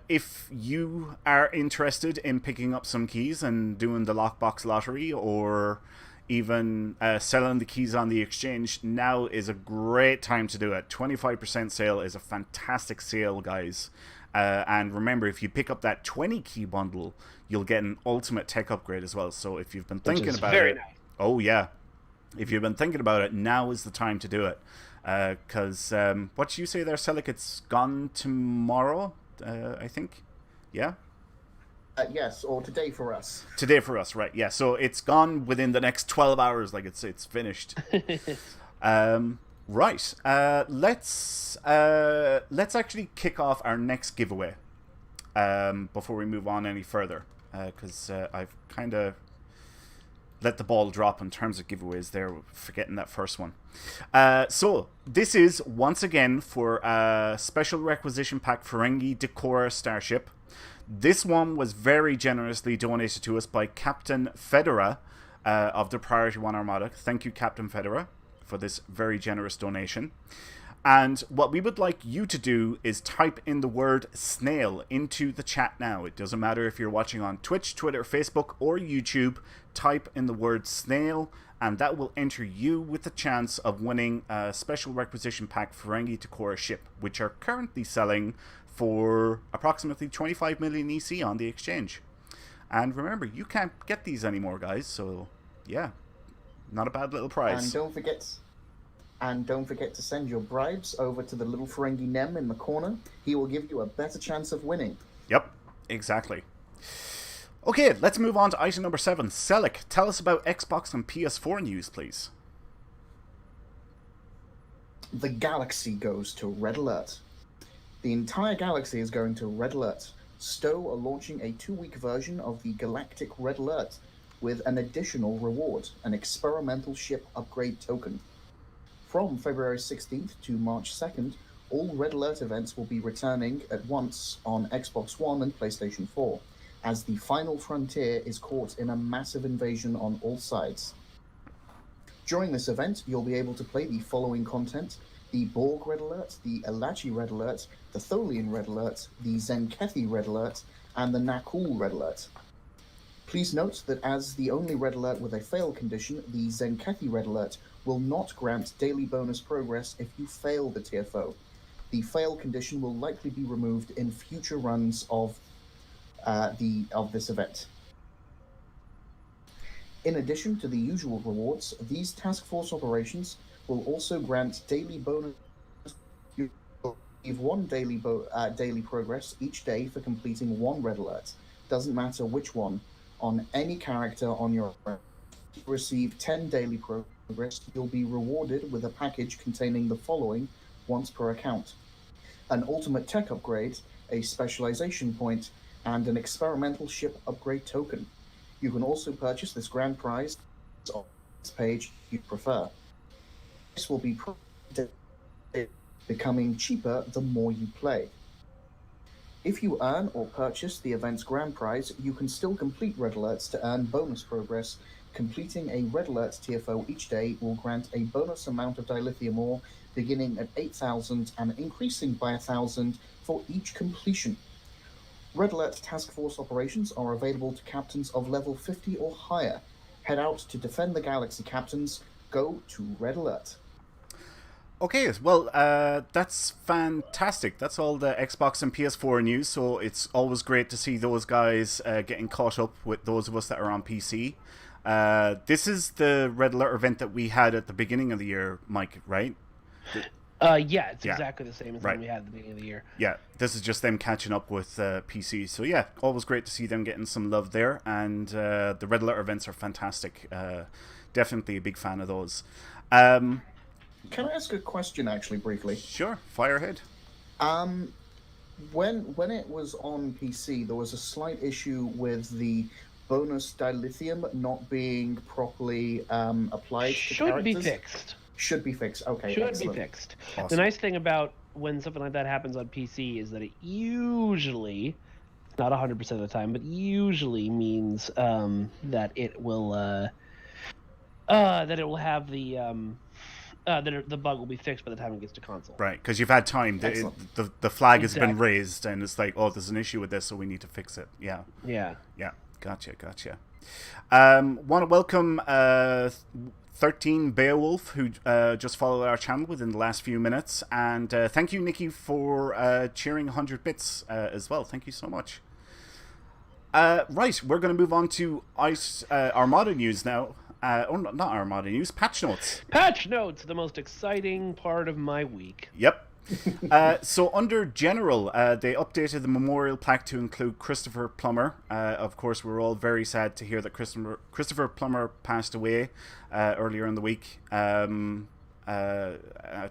if you are interested in picking up some keys and doing the lockbox lottery, or even selling the keys on the exchange, now is a great time to do it. 25% sale is a fantastic sale, guys. And remember, if you pick up that 20 key bundle, you'll get an ultimate tech upgrade as well. So if you've been thinking about it, nice. Oh yeah, if you've been thinking about it, now is the time to do it. Because what did you say there, Selic? It's gone tomorrow, I think. Yeah. Yes, or today for us. Today for us, right? Yeah. So it's gone within the next 12 hours. Like it's finished. Right. Let's actually kick off our next giveaway before we move on any further, because I've kind of let the ball drop in terms of giveaways there, forgetting that first one. So this is once again for a special requisition pack Ferengi Decora Starship. This one was very generously donated to us by Captain Federa of the Priority 1 Armada. Thank you, Captain Federa, for this very generous donation. And what we would like you to do is type in the word snail into the chat now. It doesn't matter if you're watching on Twitch, Twitter, Facebook, or YouTube. Type in the word snail, and that will enter you with the chance of winning a special requisition pack Ferengi Decora ship, which are currently selling for approximately 25 million EC on the exchange. And remember, you can't get these anymore, guys, so yeah, not a bad little prize. And don't forget to send your bribes over to the little Ferengi Nem in the corner. He will give you a better chance of winning. Yep, exactly. Okay, let's move on to item number 7. Selic, tell us about Xbox and PS4 news, please. The galaxy goes to red alert. The entire galaxy is going to red alert. Stowe are launching a 2-week version of the Galactic Red Alert with an additional reward, an experimental ship upgrade token. From February 16th to March 2nd, all Red Alert events will be returning at once on Xbox One and PlayStation 4, as the final frontier is caught in a massive invasion on all sides. During this event, you'll be able to play the following content: the Borg Red Alert, the Elachi Red Alert, the Tholian Red Alert, the Zenkethi Red Alert, and the Nakul Red Alert. Please note that as the only Red Alert with a fail condition, the Zenkethi Red Alert will not grant daily bonus progress if you fail the TFO. The fail condition will likely be removed in future runs of this event. In addition to the usual rewards, these task force operations will also grant daily bonus. You receive one daily progress each day for completing one Red Alert. Doesn't matter which one. On any character on your receive 10 daily progress, you'll be rewarded with a package containing the following once per account: an ultimate tech upgrade, a specialization point, and an experimental ship upgrade token. You can also purchase this grand prize on this page if you prefer. This will be becoming cheaper the more you play. If you earn or purchase the event's grand prize, you can still complete Red Alerts to earn bonus progress. Completing a Red Alert TFO each day will grant a bonus amount of dilithium ore, beginning at 8,000 and increasing by 1,000 for each completion. Red Alert Task Force operations are available to captains of level 50 or higher. Head out to defend the galaxy, captains. Go to Red Alert. Okay, well, that's fantastic. That's all the Xbox and PS4 news, so it's always great to see those guys getting caught up with those of us that are on PC. This is the Red Alert event that we had at the beginning of the year, Mike, right? Yeah, it's exactly the same as when we had at the beginning of the year. Yeah, this is just them catching up with PC. So yeah, always great to see them getting some love there, and the Red Alert events are fantastic. Definitely a big fan of those. Can I ask a question, actually, briefly? Sure, fire ahead. When it was on PC, there was a slight issue with the bonus dilithium not being properly applied to characters. Should be fixed. Should be fixed. Okay, Should excellent. be fixed. Awesome. The nice thing about when something like that happens on PC is that it usually, not 100% of the time, but usually means that it will have the the bug will be fixed by the time it gets to console. Right, because you've had time. The flag has been raised, and it's like, oh, there's an issue with this, so we need to fix it. Yeah. Gotcha. Want to welcome 13 Beowulf, who just followed our channel within the last few minutes, and thank you, Nikki, for cheering 100 bits as well. Thank you so much. Right, we're going to move on to Armada news now. Not Armada news, patch notes. Patch notes, the most exciting part of my week. Yep. So under General, they updated the memorial plaque to include Christopher Plummer. Of course, we were all very sad to hear that Christopher Plummer passed away earlier in the week. A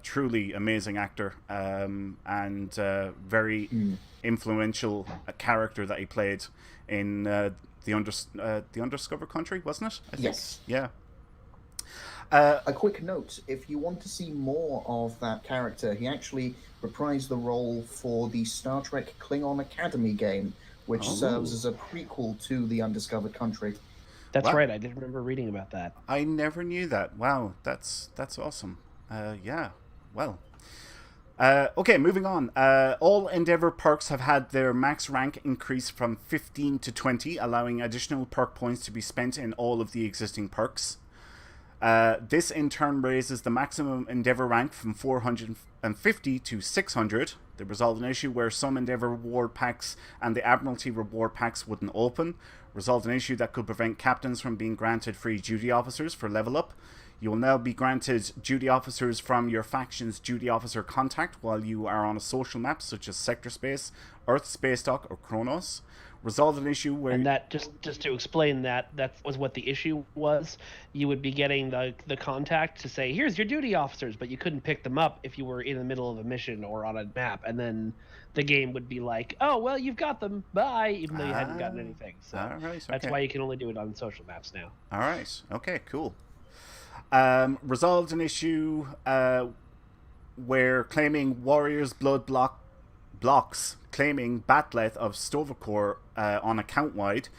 truly amazing actor and very influential character that he played in the Undiscovered Country, wasn't it? I think. Yes. Yeah. A quick note, if you want to see more of that character, he actually reprised the role for the Star Trek Klingon Academy game, which serves as a prequel to the Undiscovered Country. That's right, I did remember reading about that. I never knew that. Wow, that's awesome. Yeah, well. Okay, moving on. All Endeavour perks have had their max rank increase from 15 to 20, allowing additional perk points to be spent in all of the existing perks. This in turn raises the maximum Endeavour rank from 450 to 600. They resolved an issue where some Endeavour reward packs and the Admiralty reward packs wouldn't open. Resolved an issue that could prevent captains from being granted free duty officers for level up. You will now be granted duty officers from your faction's duty officer contact while you are on a social map such as Sector Space, Earth Space Dock, or Kronos. Resolved an issue where... And that, just to explain that was what the issue was. You would be getting the contact to say, here's your duty officers, but you couldn't pick them up if you were in the middle of a mission or on a map. And then the game would be like, oh, well, you've got them. Bye, even though you hadn't gotten anything. So all right, okay. That's why you can only do it on social maps now. All right. Okay, cool. Resolved an issue where claiming Warrior's Blood blocks claiming Bat'leth of Stovacore on account-wide,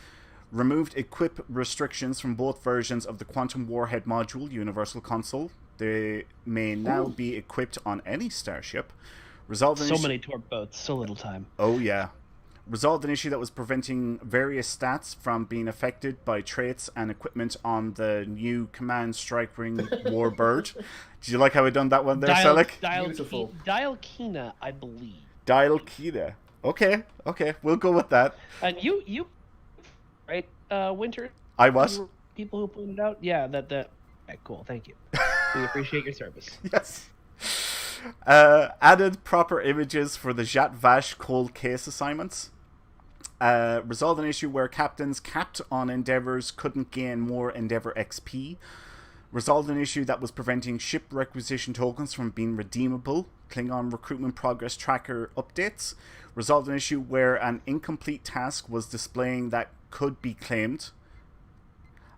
removed equip restrictions from both versions of the Quantum Warhead module Universal Console. They may now be equipped on any starship. Resolved an many torp boats, so little time. Oh yeah. Resolved an issue that was preventing various stats from being affected by traits and equipment on the new Command Strike Ring Warbird. Did you like how I done that one there, Selleck? Beautiful. Dialkina, I believe. Dialkina. Okay, we'll go with that. And you, right, Winter? I was. People who pointed out, yeah, that. Okay, cool, thank you. We appreciate your service. Yes. Added proper images for the Jat Vash cold case assignments. Resolved an issue where captains capped on endeavors couldn't gain more Endeavor XP. Resolved an issue that was preventing ship requisition tokens from being redeemable. Klingon recruitment progress tracker updates. Resolved an issue where an incomplete task was displaying that could be claimed.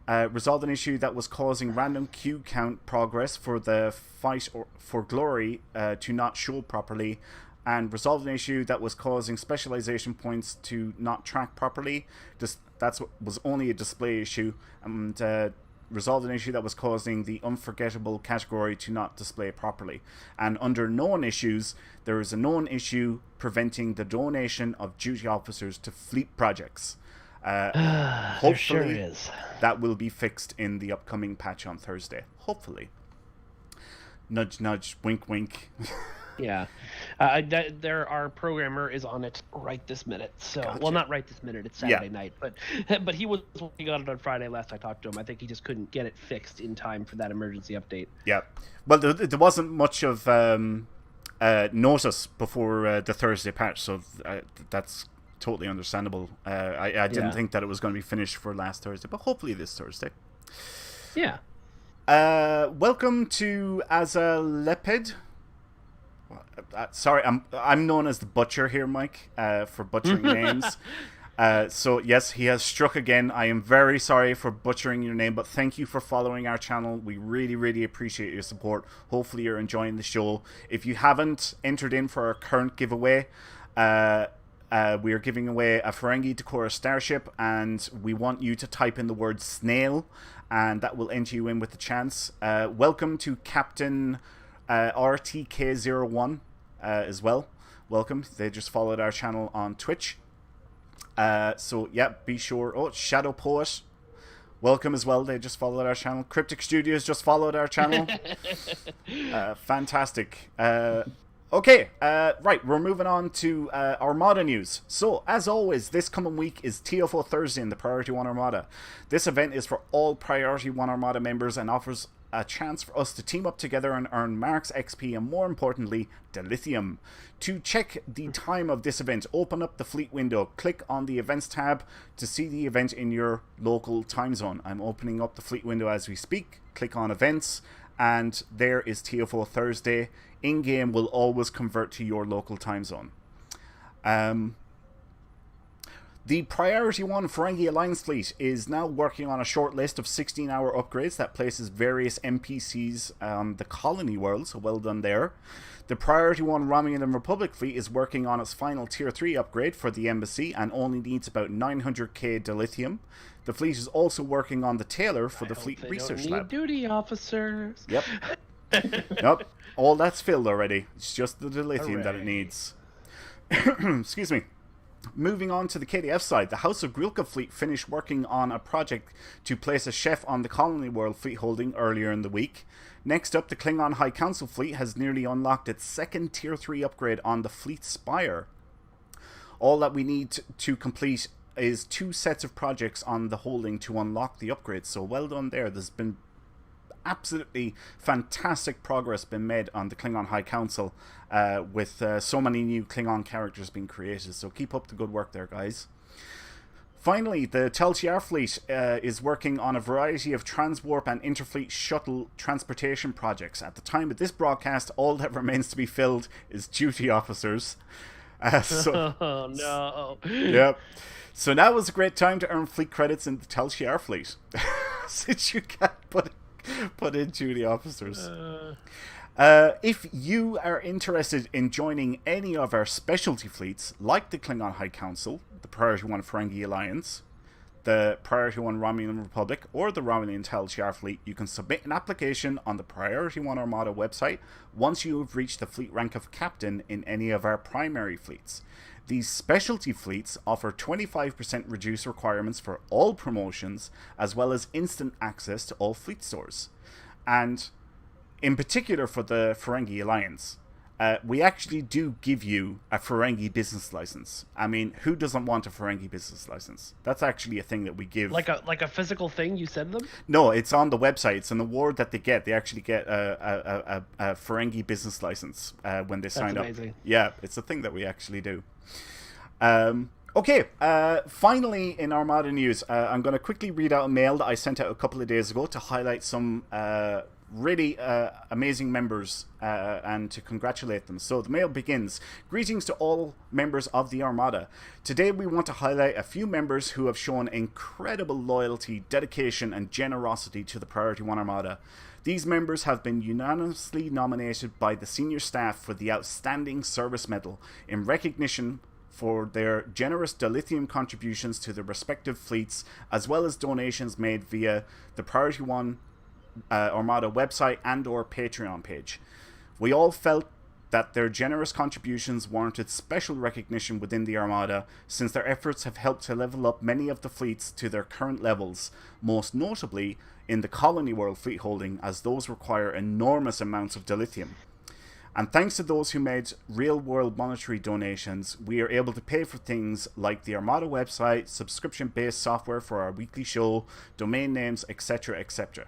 Resolved an issue that was causing random queue count progress for the fight for glory to not show properly. And resolved an issue that was causing specialization points to not track properly. That was only a display issue. And resolved an issue that was causing the unforgettable category to not display properly. And under known issues, there is a known issue preventing the donation of duty officers to fleet projects. Hopefully, sure is. That will be fixed in the upcoming patch on Thursday. Hopefully. Nudge, nudge, wink, wink. Yeah. Our programmer is on it right this minute. So, Gotcha. Well, not right this minute. It's Saturday night, but he was working on it on Friday. Last I talked to him, I think he just couldn't get it fixed in time for that emergency update. Yeah. Well, there wasn't much of notice before the Thursday patch, so that's totally understandable. I didn't think that it was going to be finished for last Thursday, but hopefully this Thursday. Yeah. Welcome to Azalepid. Sorry, I'm known as the Butcher here, Mike, for butchering names. So yes, he has struck again. I am very sorry for butchering your name, but thank you for following our channel. We really, really appreciate your support. Hopefully you're enjoying the show. If you haven't entered in for our current giveaway, we are giving away a Ferengi Decora starship, and we want you to type in the word snail, and that will enter you in with the chance. Welcome to Captain RTK01 as well. Welcome. They just followed our channel on Twitch. So yeah, be sure. Oh, Shadow Poet, welcome as well. They just followed our channel. Cryptic Studios just followed our channel. Fantastic. Okay, right, we're moving on to Armada news. So, as always, this coming week is TFO Thursday in the Priority 1 Armada. This event is for all Priority 1 Armada members and offers a chance for us to team up together and earn marks, XP, and more importantly, dilithium. To check the time of this event, open up the fleet window, click on the events tab to see the event in your local time zone. I'm opening up the fleet window as we speak. Click on events, and there is TFO Thursday. In-game will always convert to your local time zone. The Priority 1 Ferengi Alliance fleet is now working on a short list of 16-hour upgrades that places various NPCs on the colony world, so well done there. The Priority 1 Romulan Republic fleet is working on its final Tier 3 upgrade for the embassy and only needs about 900k dilithium. The fleet is also working on the Tailor for the Fleet Research Lab. Duty officers. Yep. Nope. All that's filled already. It's just the dilithium that it needs. Excuse me. Moving on to the KDF side, the House of Grilka fleet finished working on a project to place a chef on the Colony World fleet holding earlier in the week. Next up, the Klingon High Council fleet has nearly unlocked its second Tier 3 upgrade on the Fleet Spire. All that we need to complete is 2 sets of projects on the holding to unlock the upgrade, so well done there. There's been absolutely fantastic progress been made on the Klingon High Council with so many new Klingon characters being created, so keep up the good work there, guys. Finally, the Telchiar fleet is working on a variety of transwarp and interfleet shuttle transportation projects. At the time of this broadcast, all that remains to be filled is duty officers. Oh, no. Yep. So now is a great time to earn fleet credits in the Telchiar fleet, since you can't put in duty officers. If you are interested in joining any of our specialty fleets, like the Klingon High Council, the Priority 1 Ferengi Alliance, the Priority 1 Romulan Republic, or the Romulan Telchiar fleet, you can submit an application on the Priority 1 Armada website once you have reached the fleet rank of captain in any of our primary fleets. These specialty fleets offer 25% reduced requirements for all promotions, as well as instant access to all fleet stores. And in particular for the Ferengi Alliance, we actually do give you a Ferengi business license. I mean, who doesn't want a Ferengi business license? That's actually a thing that we give. Like a physical thing you send them? No, it's on the website. It's an award that they get. They actually get a Ferengi business license when they sign up. That's amazing. Yeah, it's a thing that we actually do. Okay, finally in Armada news, I'm going to quickly read out a mail that I sent out a couple of days ago to highlight some really amazing members and to congratulate them. So the mail begins. Greetings to all members of the Armada. Today we want to highlight a few members who have shown incredible loyalty, dedication and generosity to the Priority 1 Armada. These members have been unanimously nominated by the senior staff for the Outstanding Service Medal in recognition for their generous dilithium contributions to their respective fleets, as well as donations made via the Priority 1 Armada website and or Patreon page. We all felt that their generous contributions warranted special recognition within the Armada, since their efforts have helped to level up many of the fleets to their current levels, most notably in the Colony World fleet holding, as those require enormous amounts of dilithium. And thanks to those who made real-world monetary donations, we are able to pay for things like the Armada website, subscription-based software for our weekly show, domain names, etc., etc.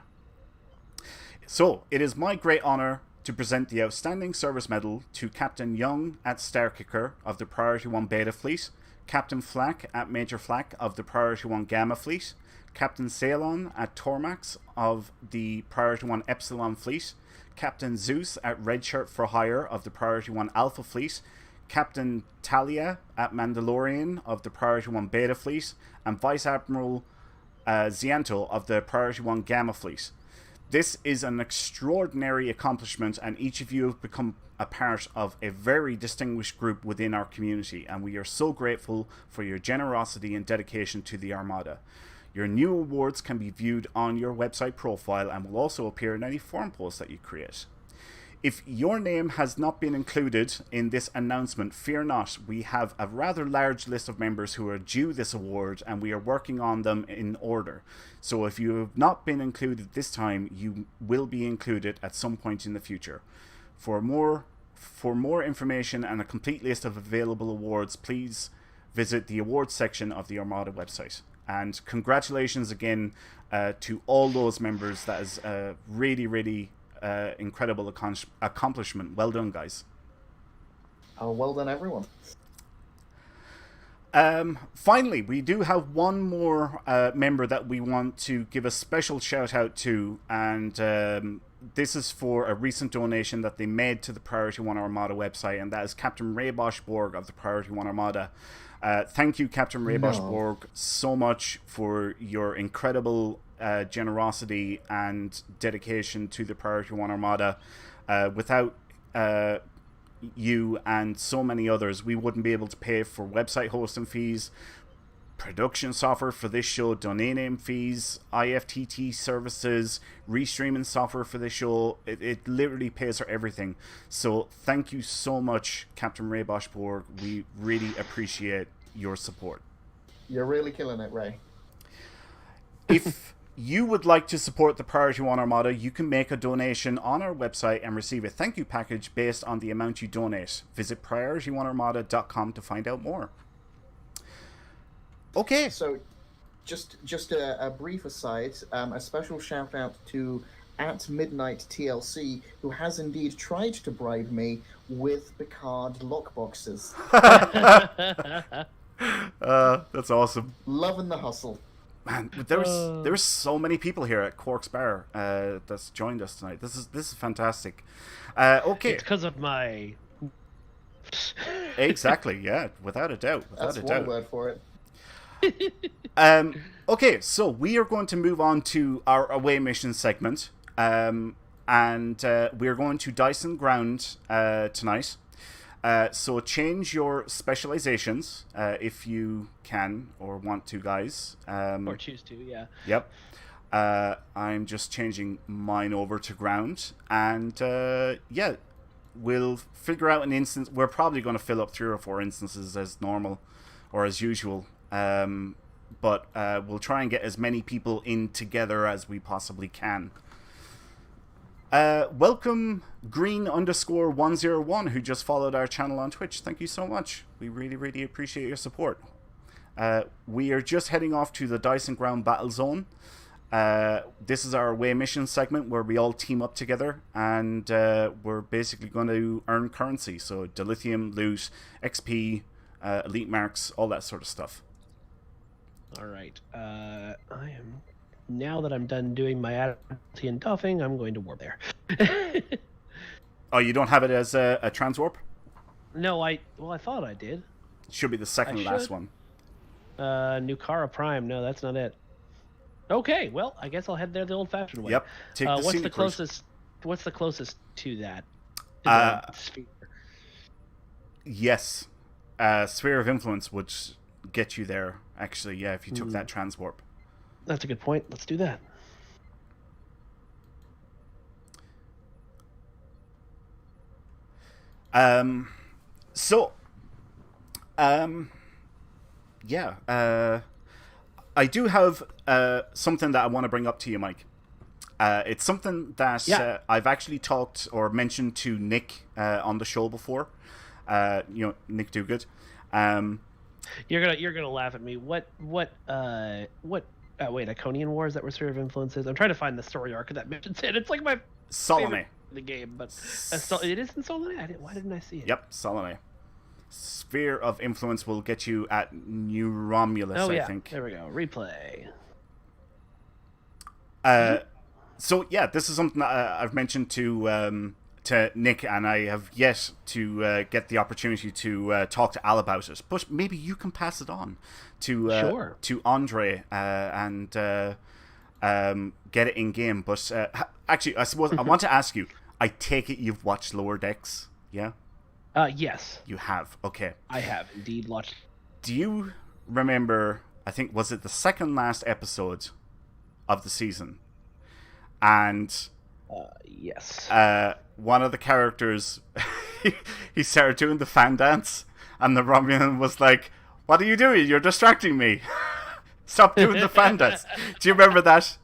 So, it is my great honour to present the Outstanding Service Medal to Captain Young at Starkicker of the Priority 1 Beta Fleet, Captain Flack at Major Flack of the Priority 1 Gamma Fleet, Captain Ceylon at Tormax of the Priority 1 Epsilon Fleet, Captain Zeus at Redshirt for Hire of the Priority 1 Alpha Fleet, Captain Talia at Mandalorian of the Priority 1 Beta Fleet, and Vice Admiral Zianto of the Priority 1 Gamma Fleet. This is an extraordinary accomplishment, and each of you have become a part of a very distinguished group within our community, and we are so grateful for your generosity and dedication to the Armada. Your new awards can be viewed on your website profile and will also appear in any forum posts that you create. If your name has not been included in this announcement, fear not. We have a rather large list of members who are due this award, and we are working on them in order. So if you have not been included this time, you will be included at some point in the future. For more information and a complete list of available awards, please visit the awards section of the Armada website. And congratulations again to all those members. That is a really, really incredible accomplishment. Well done, guys. Oh, well done, everyone. Finally, we do have one more member that we want to give a special shout out to, and this is for a recent donation that they made to the Priority 1 Armada website, and that is Captain Raybosh Borg of the Priority 1 Armada. Thank you, Captain Raybosh Borg, so much for your incredible generosity and dedication to the Priority 1 Armada. Without you and so many others, we wouldn't be able to pay for website hosting fees, production software for this show, domain name fees, IFTT services, restreaming software for this show. It literally pays for everything. So thank you so much, Captain Raybosh Borg. We really appreciate your support. You're really killing it, Ray. If you would like to support the Priority 1 Armada, you can make a donation on our website and receive a thank you package based on the amount you donate. Visit priority1armada.com to find out more. Okay. So, just a brief aside, a special shout out to @MidnightTLC, who has indeed tried to bribe me with Picard lockboxes. That's awesome. Loving the hustle. Man, there's so many people here at Cork's Bar that's joined us tonight. This is fantastic. Okay. It's because of my... Exactly, yeah, without a doubt. That's one word for it. Okay, so we are going to move on to our away mission segment. And we're going to Dyson Ground tonight. So change your specializations if you can or want to, guys. Or choose to, yeah. Yep. I'm just changing mine over to ground. And yeah, we'll figure out an instance. We're probably going to fill up 3 or 4 instances as normal or as usual. But we'll try and get as many people in together as we possibly can. Welcome Green_101 who just followed our channel on Twitch. Thank you so much. We really, really appreciate your support. We are just heading off to the Dyson Ground Battle Zone. This is our away mission segment where we all team up together and we're basically going to earn currency. So dilithium, loot, XP, elite marks, all that sort of stuff. All right. I am... Now that I'm done doing my Admiralty and Duffing, I'm going to warp there. Oh, you don't have it as a transwarp? No, I thought I did. Should be the second last one. Nukara Prime. No, that's not it. Okay, well, I guess I'll head there the old-fashioned way. Yep. Take the what's the closest? What's the closest to that? To the sphere? Yes, Sphere of Influence would get you there. Actually, yeah, if you took that transwarp. That's a good point. Let's do that. Yeah. I do have something that I want to bring up to you, Mike. It's something that I've actually talked or mentioned to Nick on the show before. Nick Dogood. You're gonna laugh at me. What? Wait, Iconian Wars, that were Sphere of Influences. I'm trying to find the story arc of that mentions it. It's like my Solome. The game, but it is in Solome. Why didn't I see it? Yep, Solome. Sphere of Influence will get you at New Romulus, I think. There we go. Replay. So yeah, this is something that I've mentioned to Nick, and I have yet to get the opportunity to talk to Al about it. But maybe you can pass it on to Andre and get it in game. But actually, I suppose I want to ask you. I take it you've watched Lower Decks, yeah? Yes. You have. Okay. I have indeed watched. Do you remember? I think was it the second last episode of the season, and yes. One of the characters, he started doing the fan dance, and the Romulan was like, "What are you doing? You're distracting me. Stop doing the fan dance." Do you remember that?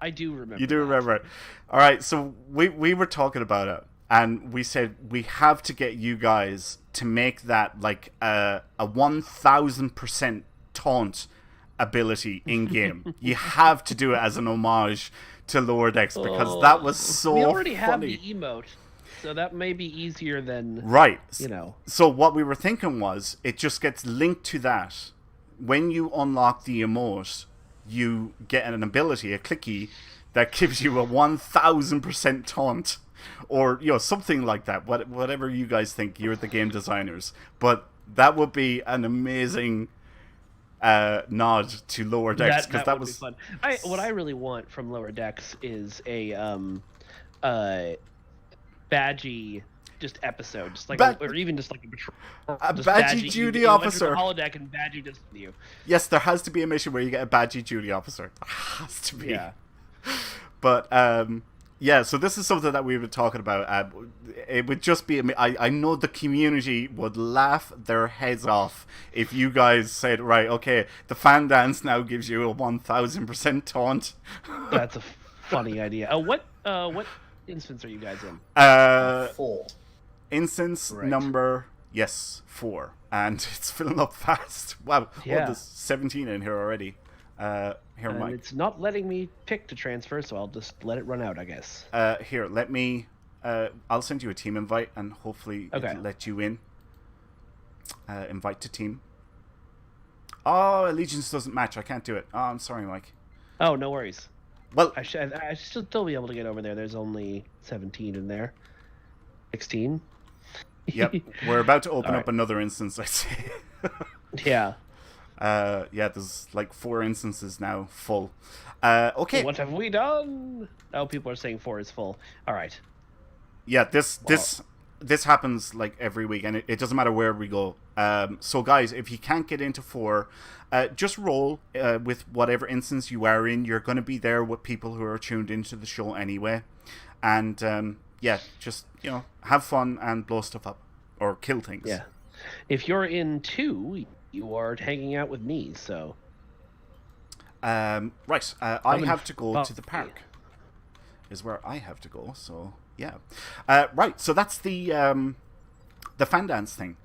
I do remember. You do remember it. All right, so we were talking about it, and we said we have to get you guys to make that like a 1000% taunt ability in game. You have to do it as an homage to Lower Decks because that was so funny. We already have the emote, so that may be easier than right. You know. So what we were thinking was it just gets linked to that. When you unlock the emote, you get an ability, a clicky, that gives you a 1000% taunt, or something like that. Whatever you guys think, you're the game designers, but that would be an amazing nod to Lower Decks because that was fun. What I really want from Lower Decks is a badgy just episode, just like or even just like a patrol, a badgy duty officer. Holodeck and badgy just with you. Yes, there has to be a mission where you get a badgy duty officer. There has to be. Yeah. But yeah, so this is something that we've been talking about. It would just be... I know the community would laugh their heads off if you guys said, right, okay, the fan dance now gives you a 1000% taunt. That's a funny idea. What instance are you guys in? 4. Instance number, 4. And it's filling up fast. Wow, there's 17 in here already. Here, Mike. It's not letting me pick to transfer, so I'll just let it run out, I guess. Here, let me... I'll send you a team invite, and hopefully it'll let you in. Invite to team. Oh, allegiance doesn't match. I can't do it. Oh, I'm sorry, Mike. Oh, no worries. Well, I should still be able to get over there. There's only 17 in there. 16. Yep. We're about to open All up another instance, I say. Yeah. Yeah, there's like 4 instances now full. Okay. What have we done? Oh, people are saying 4 is full. All right. Yeah, this happens like every week, and it doesn't matter where we go. So guys, if you can't get into 4, just roll with whatever instance you are in. You're going to be there with people who are tuned into the show anyway. And yeah, just, have fun and blow stuff up or kill things. Yeah. If you're in 2, you are hanging out with me, so. Right. I have to go to the park. Is where I have to go, so yeah. Right, so that's the fan dance thing.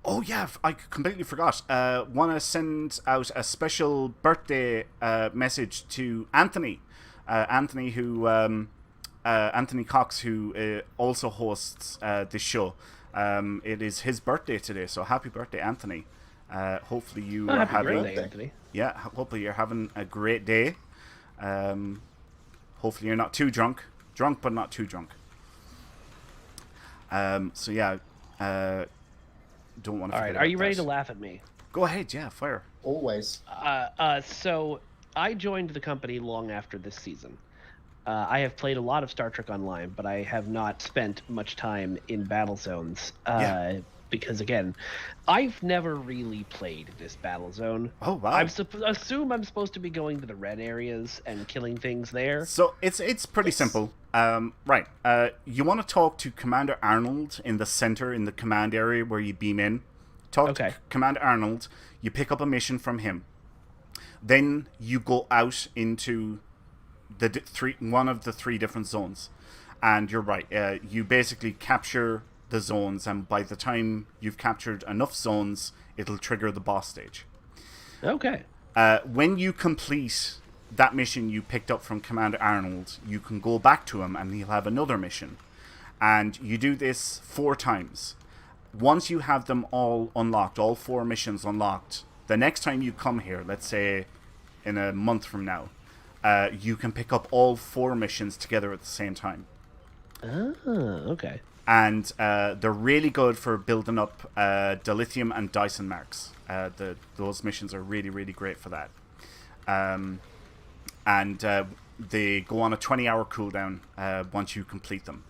Oh yeah, I completely forgot. Want to send out a special birthday message to Anthony. Anthony, who Anthony Cox, who also hosts this show. It is his birthday today, so happy birthday, Anthony. Hopefully you are having. Birthday, Anthony. Yeah, hopefully you're having a great day. Hopefully you're not too drunk but not too drunk. So yeah, don't want to. All right, are you ready to laugh at me? Go ahead, yeah, fire. Always. So I joined the company long after this season. I have played a lot of Star Trek Online, but I have not spent much time in battle zones. Because again, I've never really played this battle zone. Oh wow! I assume I'm supposed to be going to the red areas and killing things there. So it's pretty simple. Right. You want to talk to Commander Arnold in the center in the command area where you beam in. Talk to Commander Arnold. You pick up a mission from him. Then you go out into the one of the 3 different zones, and you're right. You basically capture the zones, and by the time you've captured enough zones, it'll trigger the boss stage. Okay. When you complete that mission you picked up from Commander Arnold, you can go back to him and he'll have another mission. And you do this 4 times. Once you have them all unlocked, all 4 missions unlocked, the next time you come here, let's say in a month from now, you can pick up all 4 missions together at the same time. Oh, okay. And they're really good for building up dilithium and Dyson marks. Those missions are really, really great for that. And they go on a 20-hour cooldown once you complete them.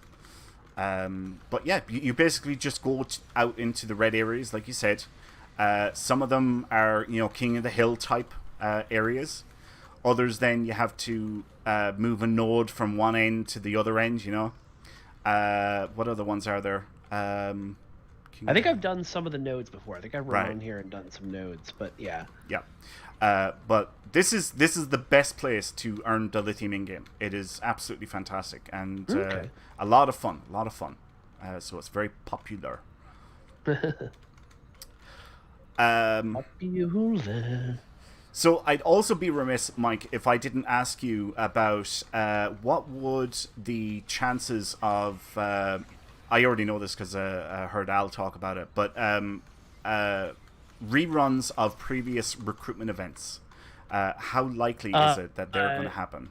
But yeah, you basically just go out into the red areas, like you said. Some of them are, King of the Hill type areas. Others, then you have to move a node from one end to the other end, What other ones are there? I think I've done some of the nodes before. I think I've run here and done some nodes, but yeah. Yeah. But this is the best place to earn dilithium in-game. It is absolutely fantastic and a lot of fun. So it's very popular. Popular. So I'd also be remiss, Mike, if I didn't ask you about what would the chances of... I already know this because I heard Al talk about it, but reruns of previous recruitment events. How likely is it that they're going to happen?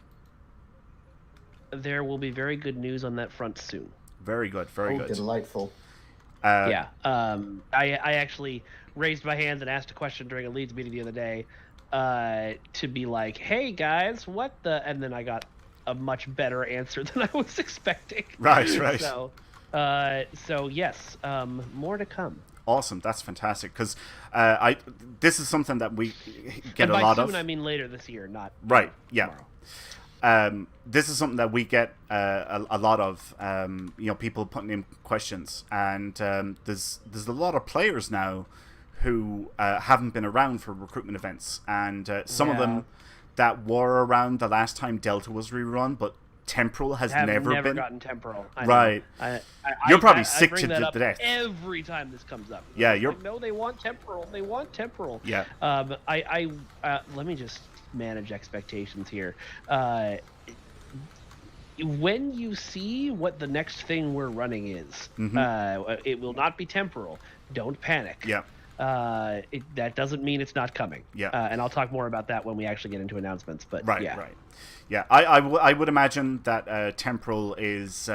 There will be very good news on that front soon. Very good, very good. Delightful. I actually raised my hand and asked a question during a Leeds meeting the other day. To be like, hey guys, what the... And then I got a much better answer than I was expecting. Right. So yes, more to come. Awesome, that's fantastic, because this is something that we get a lot of. By soon, I mean later this year, not tomorrow. Yeah. This is something that we get a lot of, people putting in questions, and there's a lot of players now who haven't been around for recruitment events, and some of them that were around the last time Delta was rerun, but Temporal has never been. Gotten Temporal. Right. You're probably sick to death every time this comes up. Yeah, you're. Like, no, they want Temporal. They want Temporal. Yeah. Let me just manage expectations here. When you see what the next thing we're running is, it will not be Temporal. don't panic. Yeah. That doesn't mean it's not coming. Yeah. And I'll talk more about that when we actually get into announcements. But Right. yeah. Right. Yeah. I would imagine that temporal is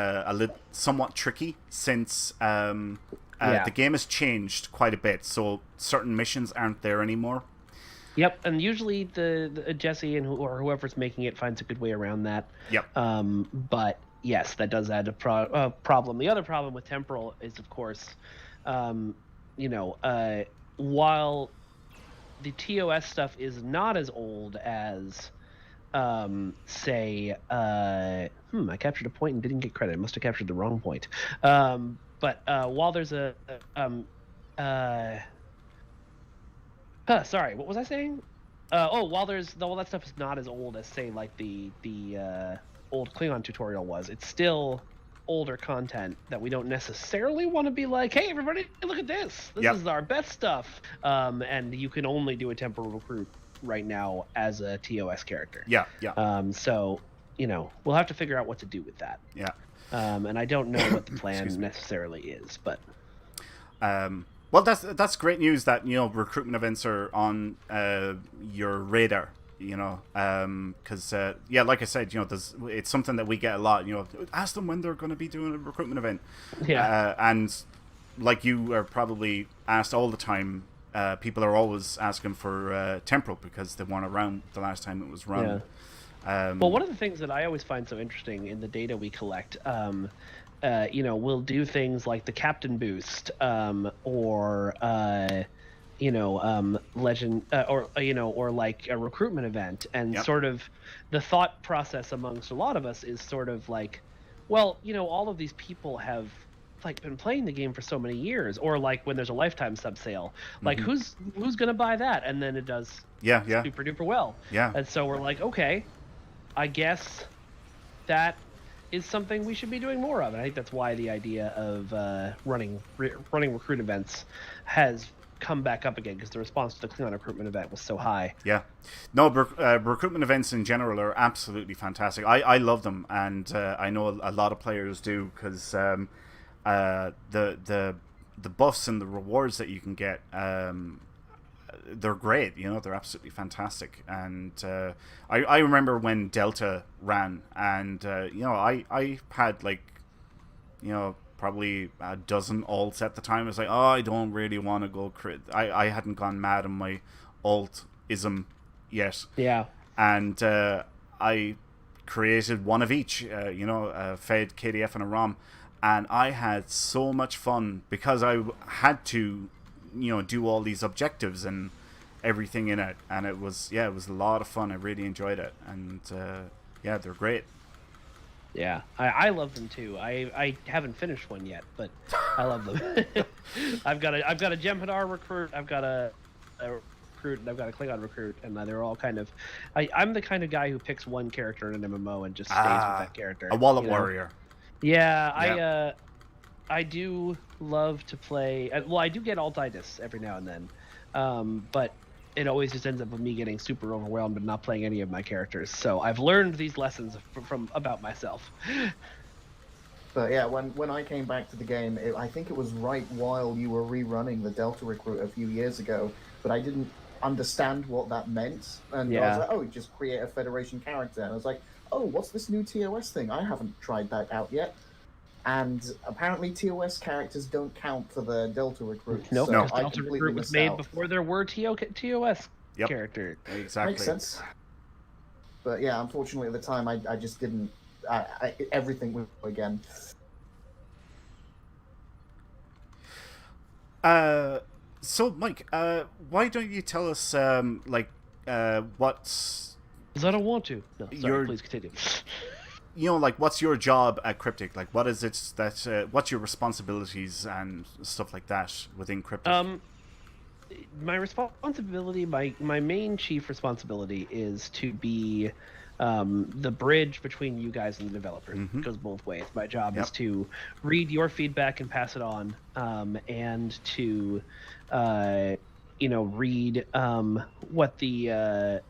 somewhat tricky since the game has changed quite a bit, so certain missions aren't there anymore. Yep, and usually the Jesse or whoever's making it finds a good way around that. Yep. But yes, that does add a problem. The other problem with temporal is, of course, while the TOS stuff is not as old as, say, I captured a point and didn't get credit. I must have captured the wrong point. But while there's sorry, what was I saying? While that stuff is not as old as, say, like the old Klingon tutorial was, it's still older content that we don't necessarily want to be like, hey, everybody, look at this. This is our best stuff. And you can only do a temporal recruit right now as a TOS character. Yeah. So, we'll have to figure out what to do with that. Yeah. And I don't know what the plan necessarily is, but... Well, that's great news that, recruitment events are on your radar, because, like I said, it's something that we get a lot, ask them when they're going to be doing a recruitment event. Yeah. And like you are probably asked all the time, people are always asking for temporal because they weren't around the last time it was run. Yeah. Well, one of the things that I always find so interesting in the data we collect, we'll do things like the captain boost, or legend, or like a recruitment event, and sort of the thought process amongst a lot of us is sort of like, well, all of these people have like been playing the game for so many years, or like when there's a lifetime sub sale, like who's gonna buy that, and then it does super duper well. Yeah. And so we're like, okay, I guess that is something we should be doing more of. And I think that's why the idea of running recruit events has come back up again, because the response to the Klingon recruitment event was so high. Yeah. No, recruitment events in general are absolutely fantastic. I love them, and I know a lot of players do, because the buffs and the rewards that you can get, they're great. They're absolutely fantastic. And I remember when Delta ran, and I had probably a dozen alts at the time. I was like, I don't really want to go crit. I hadn't gone mad on my alt-ism yet. Yeah. And I created one of each, Fed, KDF, and a ROM. And I had so much fun because I had to do all these objectives and everything in it, and it was a lot of fun. I really enjoyed it, and they're great. Yeah, I love them too. I haven't finished one yet, but I love them. I've got a Jem'Hadar recruit, I've got a recruit, and I've got a Klingon recruit, and they're all kind of... I'm the kind of guy who picks one character in an MMO and just stays with that character. A Wallop warrior. Yeah, I do love to play... Well, I do get altitis every now and then, but it always just ends up with me getting super overwhelmed and not playing any of my characters. So I've learned these lessons from about myself. But yeah, when I came back to the game, I think it was right while you were rerunning the Delta Recruit a few years ago, but I didn't understand what that meant. And I was like, just create a Federation character. And I was like, what's this new TOS thing? I haven't tried that out yet. And apparently TOS characters don't count for the Delta Recruit. Nope, so because Delta Recruit was made before there were TOS characters. Exactly. Makes sense. But yeah, unfortunately at the time I just didn't... everything was again. So, Mike, why don't you tell us, what's... Because I don't want to. No, sorry, please continue. What's your job at Cryptic? Like, what is it that, what's your responsibilities and stuff like that within Cryptic? My responsibility, my main chief responsibility is to be the bridge between you guys and the developers. It goes both ways. My job is to read your feedback and pass it on, and to, read what the...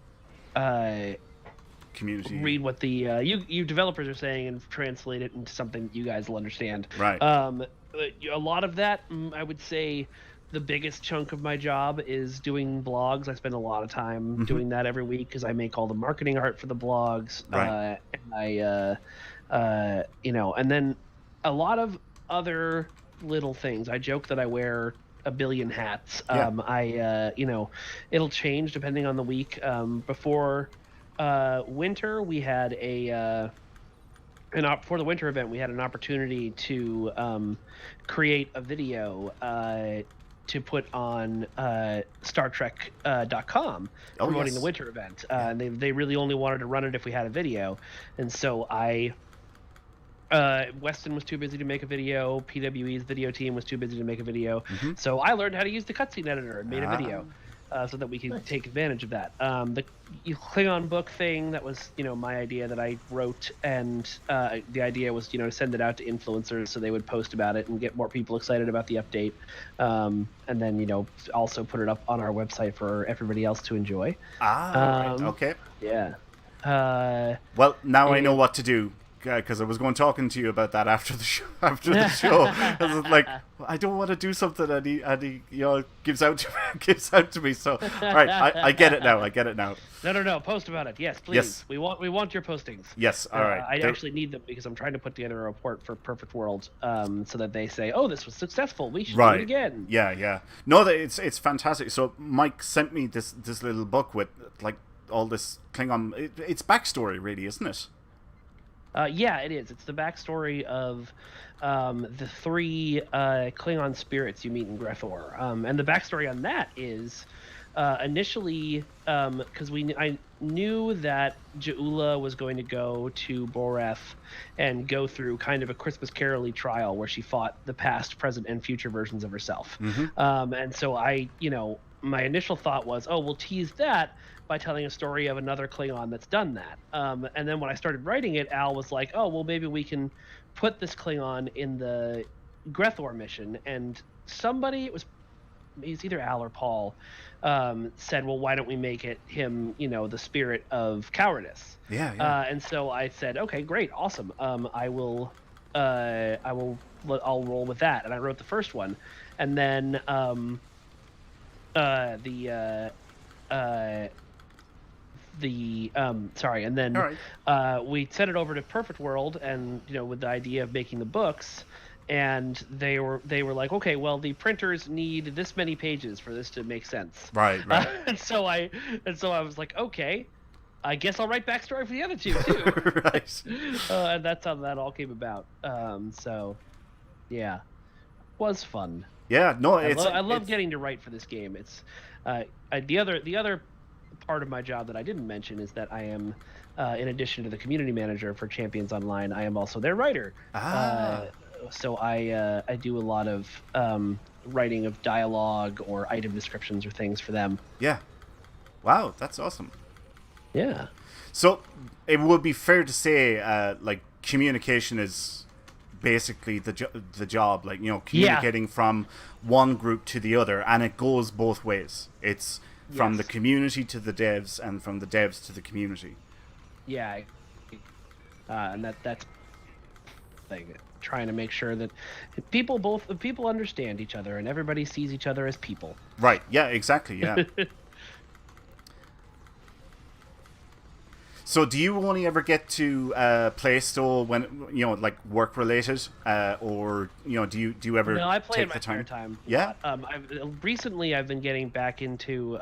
community. Read what the you developers are saying and translate it into something that you guys will understand. Right. A lot of that, I would say, the biggest chunk of my job is doing blogs. I spend a lot of time doing that every week because I make all the marketing art for the blogs. Right. And and then a lot of other little things. I joke that I wear a billion hats. It'll change depending on the week. Before winter, we had for the winter event, we had an opportunity to create a video to put on StarTrek.com promoting the winter event. And they really only wanted to run it if we had a video. And so Weston was too busy to make a video. PWE's video team was too busy to make a video. So I learned how to use the cutscene editor and made a video. So that we can take advantage of that. The Klingon book thing, that was, my idea that I wrote, and the idea was, to send it out to influencers so they would post about it and get more people excited about the update. And then, also put it up on our website for everybody else to enjoy. Right. Okay. Yeah. Well, now I know what to do. Because I was going talking to you about that after the show. I was like, I don't want to do something, and he gives out to me. So, all right, I get it now. No. Post about it. Yes, please. Yes. We want your postings. Yes. All right. I actually need them because I'm trying to put together a report for Perfect World, so that they say, "Oh, this was successful. We should do it again." Yeah. No, it's fantastic. So Mike sent me this little book with like all this Klingon. It's backstory, really, isn't it? Yeah, it is. It's the backstory of the 3 Klingon spirits you meet in Grethor. And the backstory on that is initially, because I knew that Ja'ula was going to go to Boreth and go through kind of a Christmas Carol-y trial where she fought the past, present, and future versions of herself. And so my initial thought was, we'll tease that by telling a story of another Klingon that's done that. And then when I started writing it, Al was like, maybe we can put this Klingon in the Grethor mission. And somebody, it's either Al or Paul, said, well, why don't we make it him, the spirit of cowardice? Yeah. And so I said, okay, great, awesome. I'll roll with that. And I wrote the first one. And then we sent it over to Perfect World, and with the idea of making the books, and they were like, okay, well, the printers need this many pages for this to make sense. Right. And so I was like, okay, I guess I'll write backstory for the other 2 too. Right. And that's how that all came about. So yeah, was fun. Yeah, no, I love getting to write for this game. It's the other part of my job that I didn't mention is that I am, in addition to the community manager for Champions Online, I am also their writer. So I do a lot of writing of dialogue or item descriptions or things for them. Yeah. Wow, that's awesome. Yeah. So it would be fair to say, communication is basically the job, communicating from one group to the other, and it goes both ways. It's from the community to the devs, and from the devs to the community. Yeah, and that's thing. Trying to make sure that people understand each other and everybody sees each other as people. Right. Yeah. Exactly. Yeah. So, do you only ever get to play still when work related, or do you ever? No, I play take in my spare time. Yeah. Recently I've been getting back into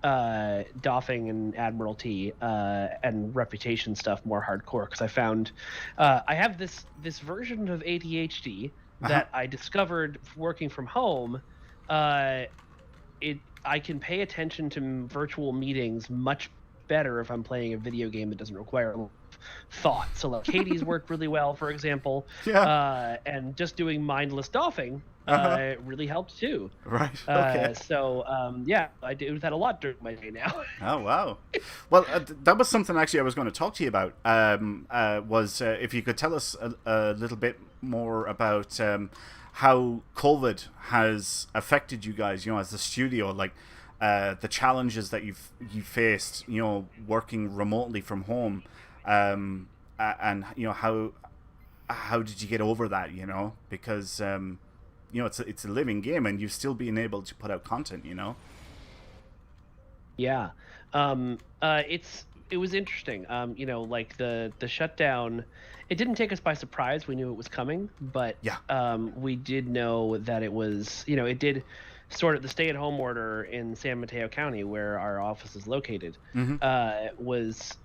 Doffing and Admiralty and Reputation stuff more hardcore, because I found I have this version of ADHD that I discovered working from home. I can pay attention to virtual meetings much better if I'm playing a video game that doesn't require a lot of thought. So like Hades worked really well, for example. Yeah. And just doing mindless doffing really helped too. Right. Okay. I do that a lot during my day now. Oh wow. Well, that was something actually I was going to talk to you about. Was if you could tell us a little bit more about how COVID has affected you guys, as a studio, the challenges that you faced, working remotely from home, and how did you get over that? Because it's a living game, and you've still been able to put out content. Yeah. It was interesting. Like the shutdown, it didn't take us by surprise. We knew it was coming, but we did know that it was, it did sort of the stay-at-home order in San Mateo County, where our office is located, was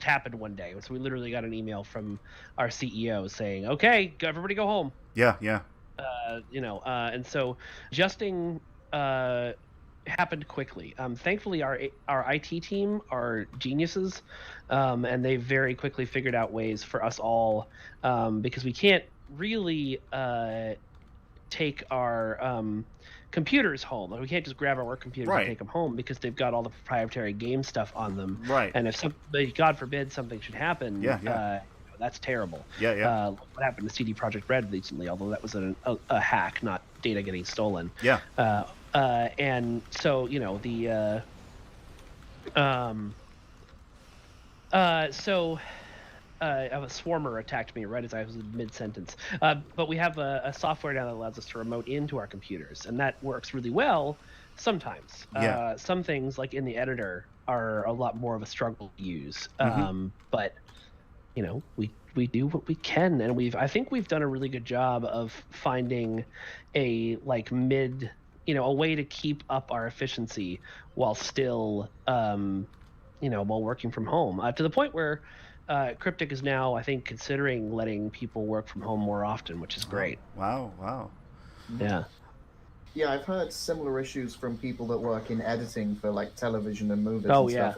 happened one day. So we literally got an email from our CEO saying, "Okay, everybody go home." Yeah. And so adjusting happened quickly. Thankfully, our IT team are geniuses, and they very quickly figured out ways for us all, because we can't really take our computers home. Like, we can't just grab our work computers and take them home, because they've got all the proprietary game stuff on them. Right. And if God forbid something should happen, that's terrible. Yeah. What happened to CD Projekt Red recently, although that was a hack, not data getting stolen. Yeah. And so, a swarmer attacked me right as I was in mid-sentence. But we have a software now that allows us to remote into our computers, and that works really well sometimes. Some things, like in the editor, are a lot more of a struggle to use. But, we do what we can, and I think we've done a really good job of finding a a way to keep up our efficiency while still, while working from home, to the point where Cryptic is now, I think, considering letting people work from home more often, which is great. Wow. Yeah. Yeah, I've heard similar issues from people that work in editing for like television and movies and stuff.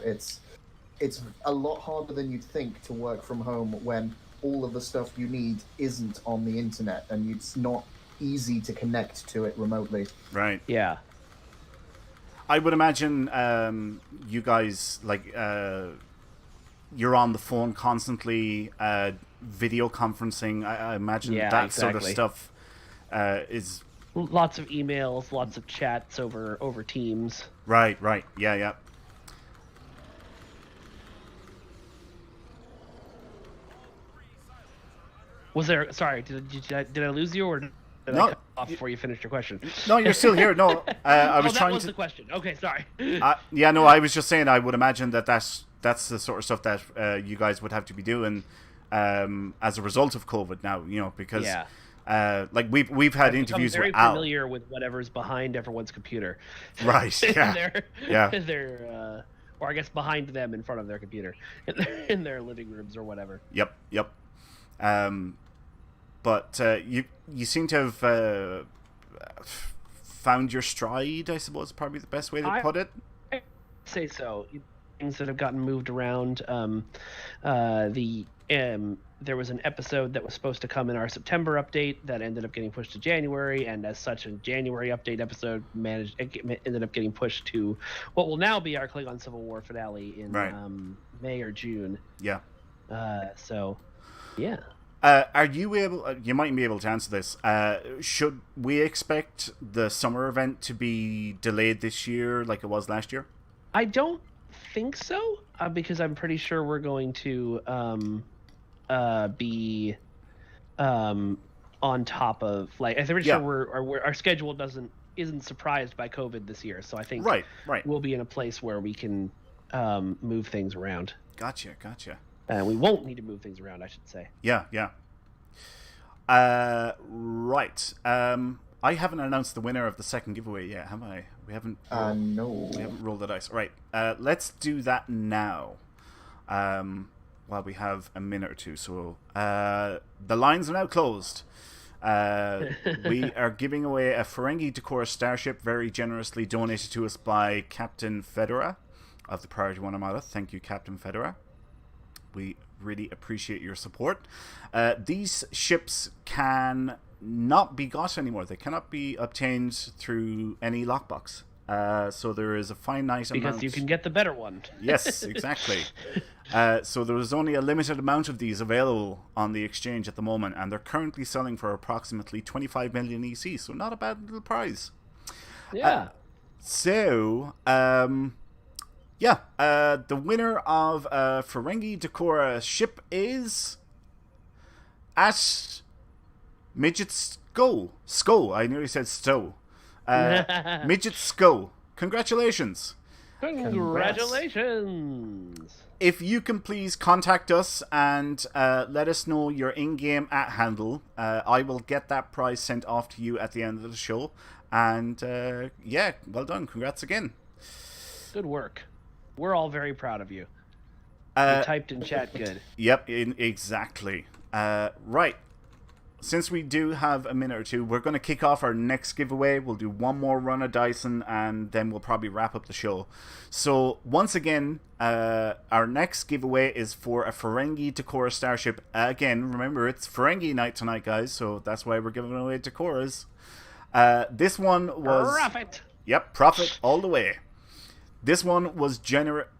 It's a lot harder than you'd think to work from home when all of the stuff you need isn't on the internet, and it's not easy to connect to it remotely. Right. Yeah. I would imagine you guys, you're on the phone constantly, video conferencing. I imagine that sort of stuff is... Lots of emails, lots of chats over Teams. Right. Yeah. Was there... Sorry, did I lose you, or did I cut off before you finished your question? No, you're still here. No, I was trying to... that was the question. Okay, sorry. I was just saying, I would imagine that's the sort of stuff that you guys would have to be doing as a result of COVID now, because we've had interviews with Al. Very familiar with whatever's behind everyone's computer. Right. Yeah. Or I guess behind them in front of their computer, in their living rooms or whatever. Yep. But you seem to have found your stride, I suppose, probably the best way to put it. I'd say so. Things that have gotten moved around. There was an episode that was supposed to come in our September update that ended up getting pushed to January, and as such, a January update episode ended up getting pushed to what will now be our Klingon Civil War finale in May or June. Yeah. Yeah. Are you able? You mightn't be able to answer this. Should we expect the summer event to be delayed this year, like it was last year? I don't think so, because I'm pretty sure we're going to be on top of, I'm pretty sure our schedule isn't surprised by COVID this year. So I think we'll be in a place where we can move things around. Gotcha. We won't need to move things around, I should say. Yeah. Right. I haven't announced the winner of the second giveaway yet, have I? We haven't. No. We haven't rolled the dice. Right. Let's do that now. While we have a minute or two. So the lines are now closed. We are giving away a Ferengi Decor starship, very generously donated to us by Captain Fedora of the Priority 1 Armada. Thank you, Captain Fedora. We really appreciate your support. These ships can not be got anymore. They cannot be obtained through any lockbox. So there is a finite amount. Because you can get the better one. Yes, exactly. So there is only a limited amount of these available on the exchange at the moment, and they're currently selling for approximately 25 million EC, so not a bad little prize. Yeah. The winner of Ferengi Decora ship is at Midget Sko. I nearly said Stow. Midget Sko. Congratulations. Congratulations. If you can please contact us and let us know your in-game @handle, I will get that prize sent off to you at the end of the show. And yeah, well done. Congrats again. Good work. We're all very proud of you. You typed in chat good. Yep, exactly. Right. Since we do have a minute or two, we're going to kick off our next giveaway. We'll do one more run of Dyson, and then we'll probably wrap up the show. So, once again, our next giveaway is for a Ferengi Decora Starship. Again, remember, it's Ferengi night tonight, guys, so that's why we're giving away Decoras. This one was... Profit! Yep, profit all the way. This one was generated.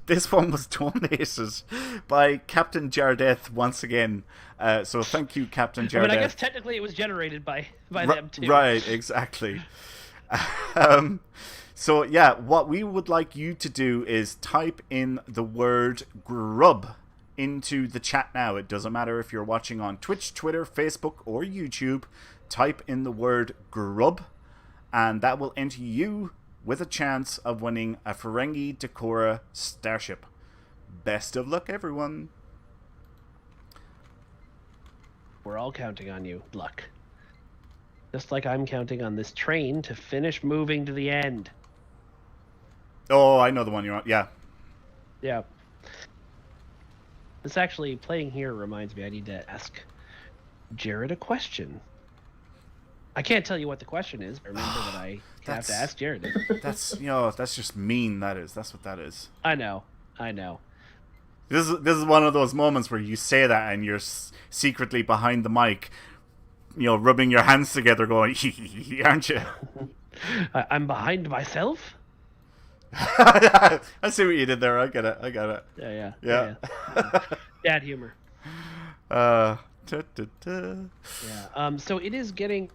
This one was donated by Captain Jardeth once again. So thank you, Captain Jardeth. I guess technically it was generated by them too. Right, exactly. So yeah, what we would like you to do is type in the word grub into the chat now. It doesn't matter if you're watching on Twitch, Twitter, Facebook, or YouTube. Type in the word grub, and that will enter you with a chance of winning a Ferengi Decora Starship. Best of luck, everyone. We're all counting on you. Luck. Just like I'm counting on this train to finish moving to the end. Oh, I know the one you're on. Yeah. Yeah. This actually, playing here reminds me I need to ask Jared a question. I can't tell you what the question is, but remember that I have to ask Jared. That's that's just mean. That's what that is. I know. This is one of those moments where you say that and you're secretly behind the mic, rubbing your hands together, going, "Aren't you?" I'm behind myself. I see what you did there. I get it. Yeah. Dad humor. Yeah. So it is getting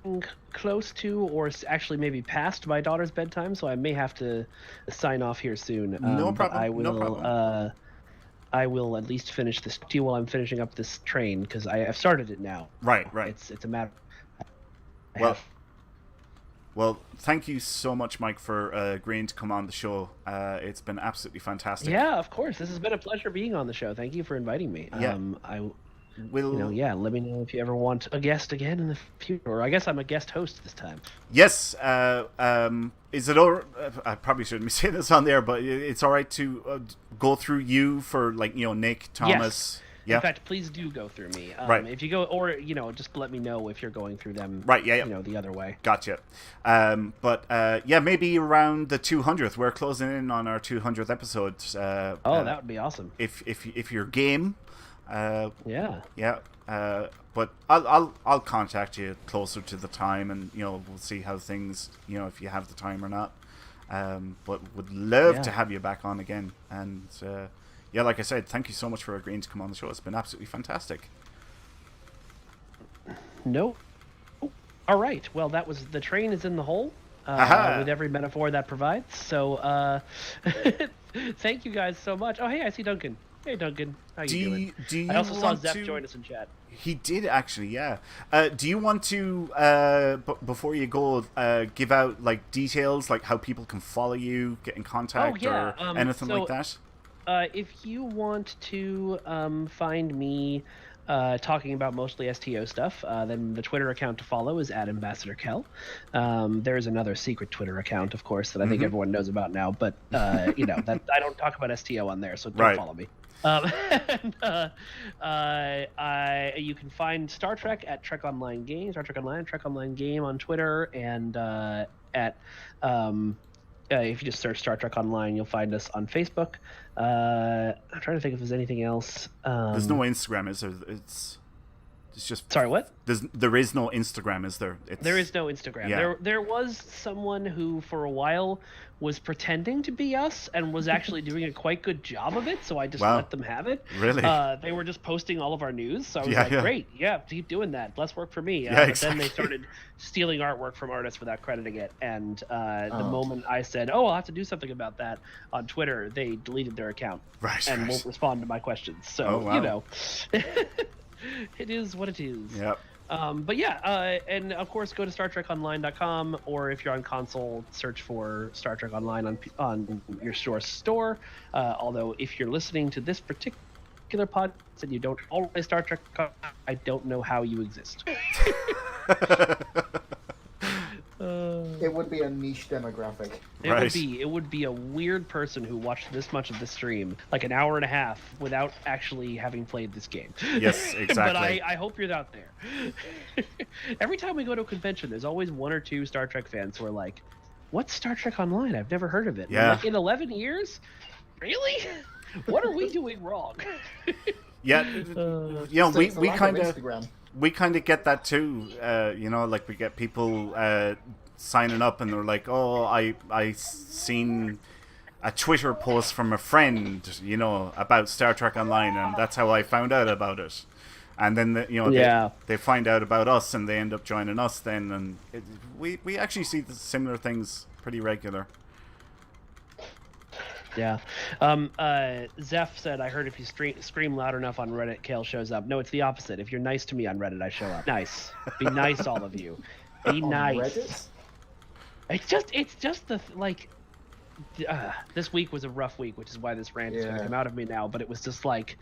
close to, or actually maybe past my daughter's bedtime, so I may have to sign off here soon. No problem. No problem. I will at least finish this to you while I'm finishing up this train, because I've started it now. Right. It's a matter. Well, thank you so much, Mike, for agreeing to come on the show. It's been absolutely fantastic. Yeah, of course. This has been a pleasure being on the show. Thank you for inviting me. Yeah. Let me know if you ever want a guest again in the future. Or I guess I'm a guest host this time. Yes. Is it all? I probably shouldn't be saying this on there, but it's all right to go through you for Nick, Thomas. Yes. Yeah. In fact, please do go through me. Right. If you go, or just let me know if you're going through them. Right. Yeah. The other way. Gotcha. Maybe around the 200th. We're closing in on our 200th episode. That would be awesome. If you're game. Yeah. But I'll contact you closer to the time, and we'll see how things, if you have the time or not. But would love to have you back on again. And like I said, thank you so much for agreeing to come on the show. It's been absolutely fantastic. No. All right. Well, that was the train is in the hole. With every metaphor that provides. So, thank you guys so much. Oh, hey, I see Duncan. Hey, Duncan. How you doing? I also saw Zeph join us in chat. He did, actually, yeah. Do you want to, before you go, give out, details, how people can follow you, get in contact, or anything like that? If you want to find me talking about mostly STO stuff, then the Twitter account to follow is @AmbassadorKel. There's another secret Twitter account, of course, that I think everyone knows about now, but that I don't talk about STO on there, so don't follow me. You can find Star Trek at Trek Online Games, Star Trek Online, Trek Online Game on Twitter, and if you just search Star Trek Online, you'll find us on Facebook. I'm trying to think if there's anything else. There's no Instagram, is there? It's just... Sorry, what? There is no Instagram, is there? There is no Instagram. Yeah. There was someone who, for a while, was pretending to be us and was actually doing a quite good job of it, so I just let them have it. Really? They were just posting all of our news, so I was great, keep doing that. Less work for me. But then they started stealing artwork from artists without crediting it, and the moment I said, I'll have to do something about that on Twitter, they deleted their account. Right. And won't respond to my questions. So, It is what it is. Yep. But yeah, and of course, go to StarTrekOnline.com, or if you're on console, search for Star Trek Online on your store. Although, if you're listening to this particular pod and you don't already play Star Trek, I don't know how you exist. It would be a niche demographic. It would be a weird person who watched this much of the stream, like an hour and a half, without actually having played this game. Yes, exactly. But I hope you're out there. Every time we go to a convention, there's always one or two Star Trek fans who are like, "What's Star Trek Online? I've never heard of it." Yeah. Like, in 11 years? Really? What are we doing wrong? Yeah, we kind of get that too. Like we get people signing up and they're like, "Oh, I seen a Twitter post from a friend, about Star Trek Online, and that's how I found out about it." And then they find out about us and they end up joining us then, and we actually see the similar things pretty regular. Yeah. Zeph said, I heard if you scream loud enough on Reddit, Kale shows up. No, it's the opposite. If you're nice to me on Reddit, I show up. Nice. Be nice, all of you. Be nice. Reddit? It's just this week was a rough week, which is why this rant is going to come out of me now. But it's just like,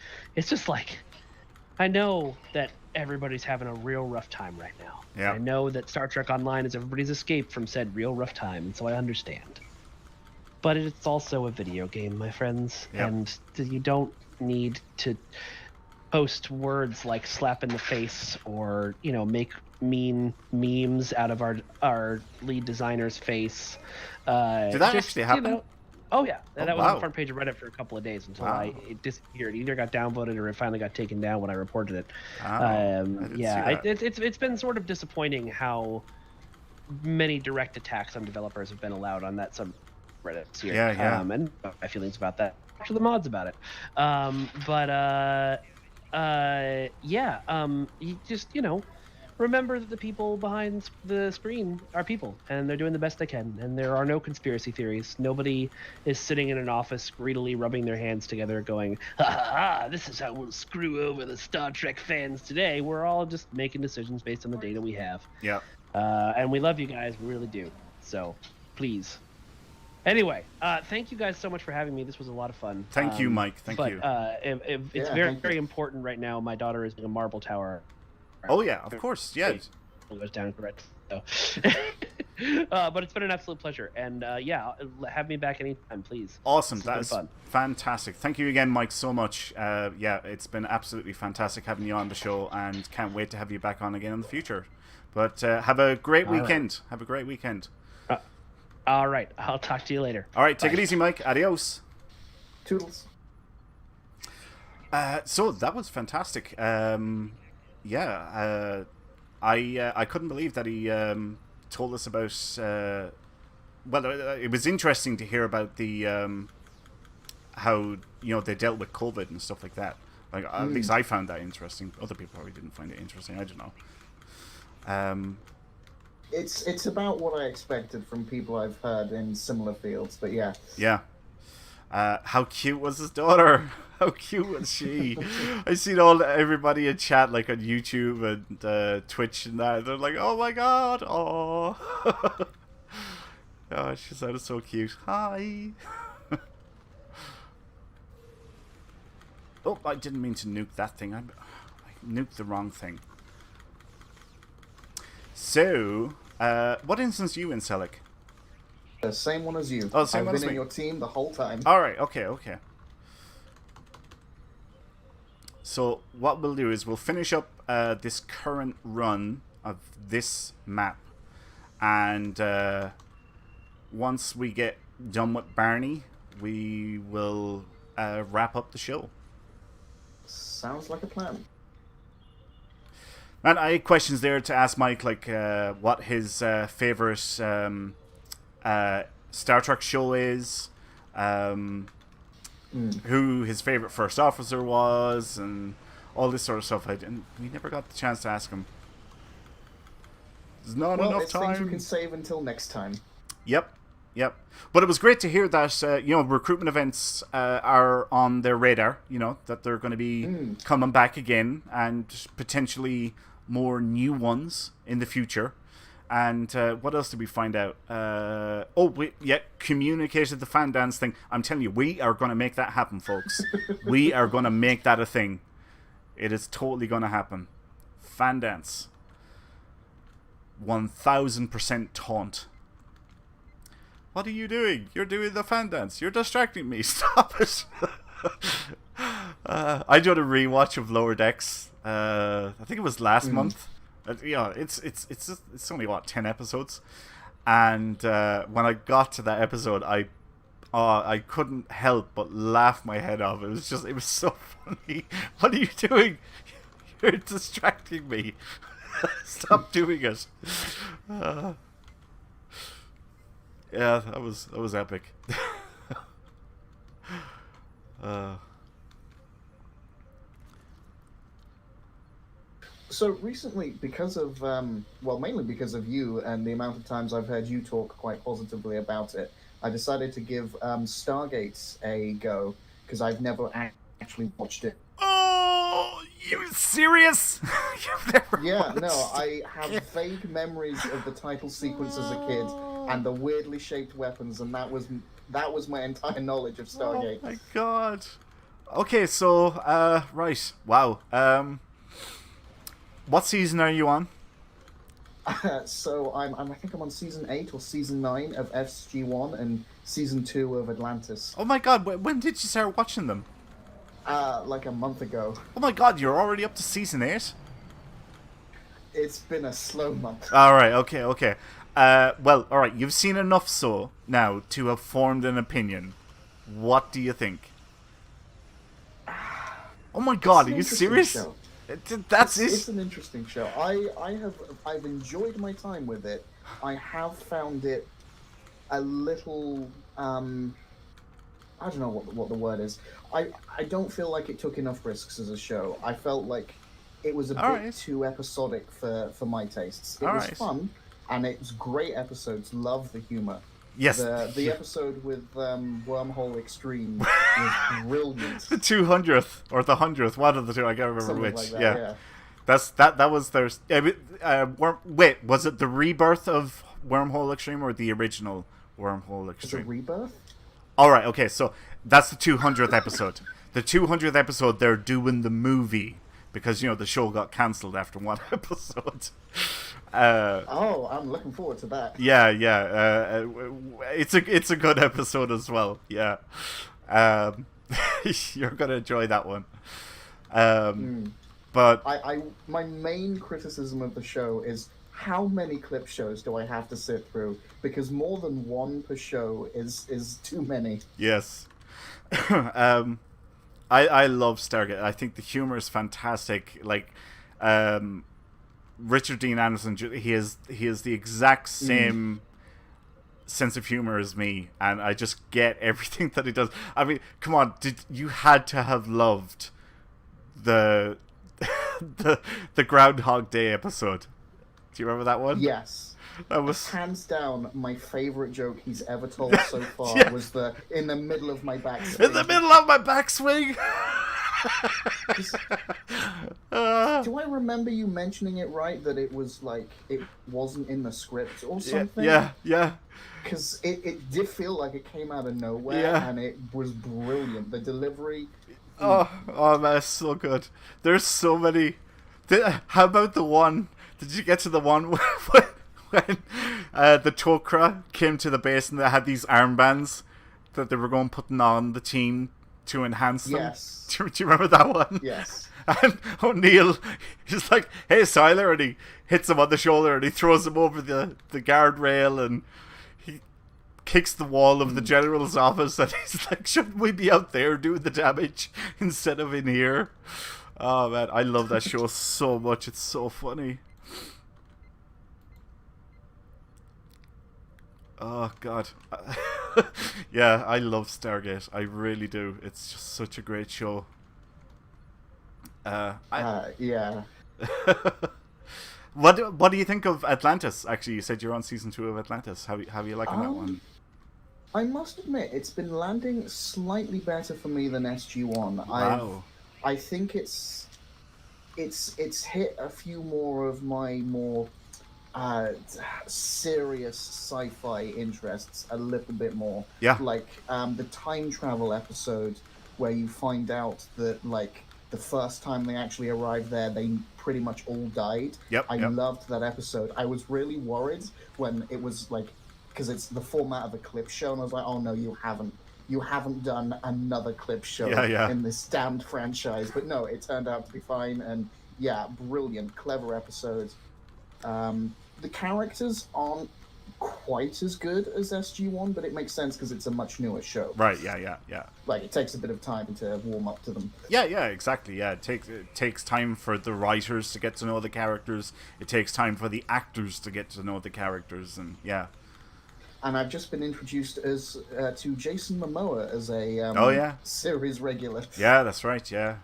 I know that everybody's having a real rough time right now. Yeah. I know that Star Trek Online is everybody's escape from said real rough time, and so I understand. But it's also a video game, my friends, and you don't need to post words like slap in the face or, make mean memes out of our lead designer's face. Did that actually happen? Oh, yeah. That was on the front page of Reddit for a couple of days until it disappeared. It either got downvoted or it finally got taken down when I reported it. It's been sort of disappointing how many direct attacks on developers have been allowed on that subreddit here. And my feelings about that. Talk to the mods about it. You just, remember that the people behind the screen are people, and they're doing the best they can, and there are no conspiracy theories. Nobody is sitting in an office greedily rubbing their hands together going, ha, this is how we'll screw over the Star Trek fans today. We're all just making decisions based on the data we have. Yeah. And we love you guys. We really do. So, please. Anyway, thank you guys so much for having me. This was a lot of fun. Thank you, Mike. Thank you. It's very important right now. My daughter is in a marble tower. Oh, yeah, of course. Yeah. It goes down correct. So. But it's been an absolute pleasure. And have me back anytime, please. Awesome. That is fun. Fantastic. Thank you again, Mike, so much. It's been absolutely fantastic having you on the show, and can't wait to have you back on again in the future. But have a great weekend. Have a great weekend. All right. I'll talk to you later. All right. Take it easy, Mike. Adios. Toodles. So that was fantastic. I couldn't believe that he told us about. It was interesting to hear about the how they dealt with COVID and stuff like that. Like at least I found that interesting. Other people probably didn't find it interesting. I don't know. It's about what I expected from people I've heard in similar fields, but yeah. Yeah. How cute was his daughter? How cute was she? I seen everybody in chat, like on YouTube and Twitch and that. They're like, "Oh my god! Oh, oh, she sounded so cute." Hi. Oh, I didn't mean to nuke that thing. I nuked the wrong thing. So, what instance are you in, Selic? The same one as you. Oh, same one I've as been me. in your team the whole time. All right. Okay. So what we'll do is we'll finish up this current run of this map, and once we get done with Barney, we will wrap up the show. Sounds like a plan. And I had questions there to ask Mike, like what his favorite Star Trek show is, who his favorite first officer was, and all this sort of stuff. We never got the chance to ask him. There's not enough time. Things we can save until next time. Yep. Yep. But it was great to hear that recruitment events are on their radar. That they're going to be coming back again, and potentially more new ones in the future. And what else did we find out? Communicated the fan dance thing. I'm telling you, we are going to make that happen, folks. We are going to make that a thing. It is totally going to happen. Fan dance. 1000% taunt. What are you doing? You're doing the fan dance. You're distracting me. Stop it. I did a rewatch of Lower Decks. I think it was last month. It's only 10 episodes, and when I got to that episode, I couldn't help but laugh my head off. It was so funny. What are you doing? You're distracting me. Stop doing it. Yeah, that was epic. So recently, because of, mainly because of you and the amount of times I've heard you talk quite positively about it, I decided to give Stargate a go, because I've never actually watched it. Oh, you serious? You've never watched I have vague memories of the title sequence as a kid and the weirdly shaped weapons, and that was my entire knowledge of Stargate. Oh my god. Okay, so, right, wow. What season are you on? So I think I'm on season 8 or season 9 of SG-1 and season 2 of Atlantis. Oh my god, when did you start watching them? Like a month ago. Oh my god, you're already up to season 8? It's been a slow month. Alright, okay. Alright, you've seen enough so now to have formed an opinion. What do you think? Oh my god, are you serious? Show. It's an interesting show. I've enjoyed my time with it. I have found it a little I don't know what the word is. I don't feel like it took enough risks as a show. I felt like it was a bit too episodic for my tastes. It was fun, and it was great episodes. Love the humor. Yes. The episode with Wormhole Extreme was brilliant. The 200th or the 100th, one of the two, I can't remember Something which. Like that, yeah. That was their. Wait, was it the rebirth of Wormhole Extreme or the original Wormhole Extreme? It's a rebirth. All right, okay, so that's the 200th episode. The 200th episode, they're doing the movie because the show got cancelled after one episode. I'm looking forward to that. Yeah. It's a good episode as well. Yeah, you're gonna enjoy that one. But my main criticism of the show is how many clip shows do I have to sit through? Because more than one per show is too many. Yes. I love Stargate. I think the humor is fantastic. Like, Richard Dean Anderson, he is the exact same sense of humor as me, and I just get everything that he does. I mean, come on, you had to have loved the the Groundhog Day episode. Do you remember that one? Yes. That was hands down my favorite joke he's ever told so far. Was the in the middle of my backswing. In the middle of my backswing. Do I remember you mentioning it right? That it was like it wasn't in the script or something? Yeah. Because it did feel like it came out of nowhere, and it was brilliant. The delivery. Oh man, it's so good. There's so many. How about the one? Did you get to the one when the Tok'ra came to the base and they had these armbands that they were going putting on the team to enhance them? Yes. Do you remember that one? Yes. And O'Neill, he's like, "Hey, Siler," and he hits him on the shoulder and he throws him over the guardrail and he kicks the wall of the general's office and he's like, "Shouldn't we be out there doing the damage instead of in here?" Oh man, I love that show so much. It's so funny. Oh god. Yeah, I love Stargate. I really do. It's just such a great show. Yeah. What do you think of Atlantis? Actually, you said you're on season 2 of Atlantis. How you liking that one? I must admit, it's been landing slightly better for me than SG-1. Wow. I think it's hit a few more of my more serious sci-fi interests a little bit more. Yeah. Like the time travel episode where you find out that like the first time they actually arrived there, they pretty much all died. Yep. I loved that episode. I was really worried when it was like, because it's the format of a clip show, and I was like, oh no, you haven't done another clip show in this damned franchise. But no, it turned out to be fine, and yeah, brilliant, clever episode. The characters aren't quite as good as SG-1, but it makes sense because it's a much newer show. Right, yeah. Like, it takes a bit of time to warm up to them. Yeah, exactly, yeah. It takes time for the writers to get to know the characters. It takes time for the actors to get to know the characters, and yeah. And I've just been introduced as to Jason Momoa as a series regular. Yeah, that's right, yeah.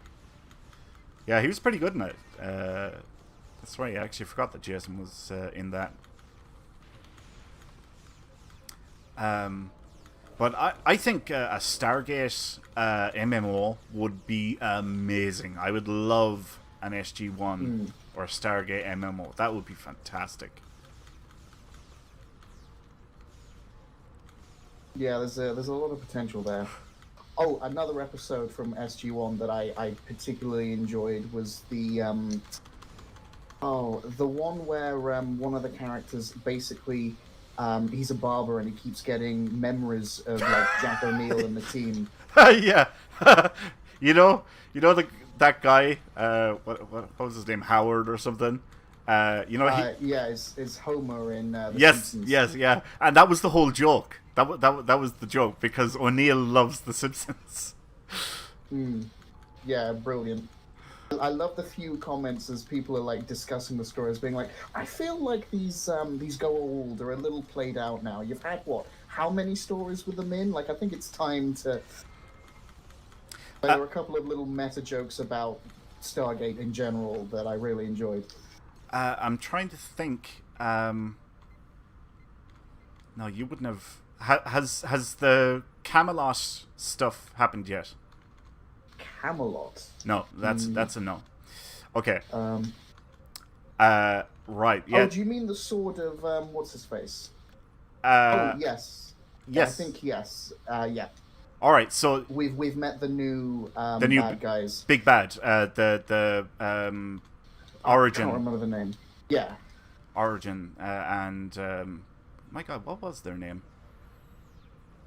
Yeah, he was pretty good in it. That's right, I actually forgot that Jason was in that. But I think a Stargate MMO would be amazing. I would love an SG-1 or a Stargate MMO. That would be fantastic. Yeah, there's a lot of potential there. Oh, another episode from SG-1 that I particularly enjoyed was the one where one of the characters basically he's a barber and he keeps getting memories of like Jack O'Neill and the team. Yeah, you know that guy. What was his name? Howard or something. Is Homer in the Simpsons. Yes, yeah, and that was the whole joke. That was the joke because O'Neill loves The Simpsons. Yeah, brilliant. I love the few comments as people are like discussing the stories, being like, "I feel like these go old. They're a little played out now. You've had how many stories with them in? Like, I think it's time to." There were a couple of little meta jokes about Stargate in general that I really enjoyed. I'm trying to think. No, you wouldn't have. Has the Camelot stuff happened yet? Camelot? No, that's a no. Okay. Right. Yeah. Oh, do you mean the sword of what's his face? Yes. Yes. I think yes. Yeah. All right. So we've met the new bad guys. Big bad. The Origin. I can't remember the name. Yeah. Origin and my God, what was their name?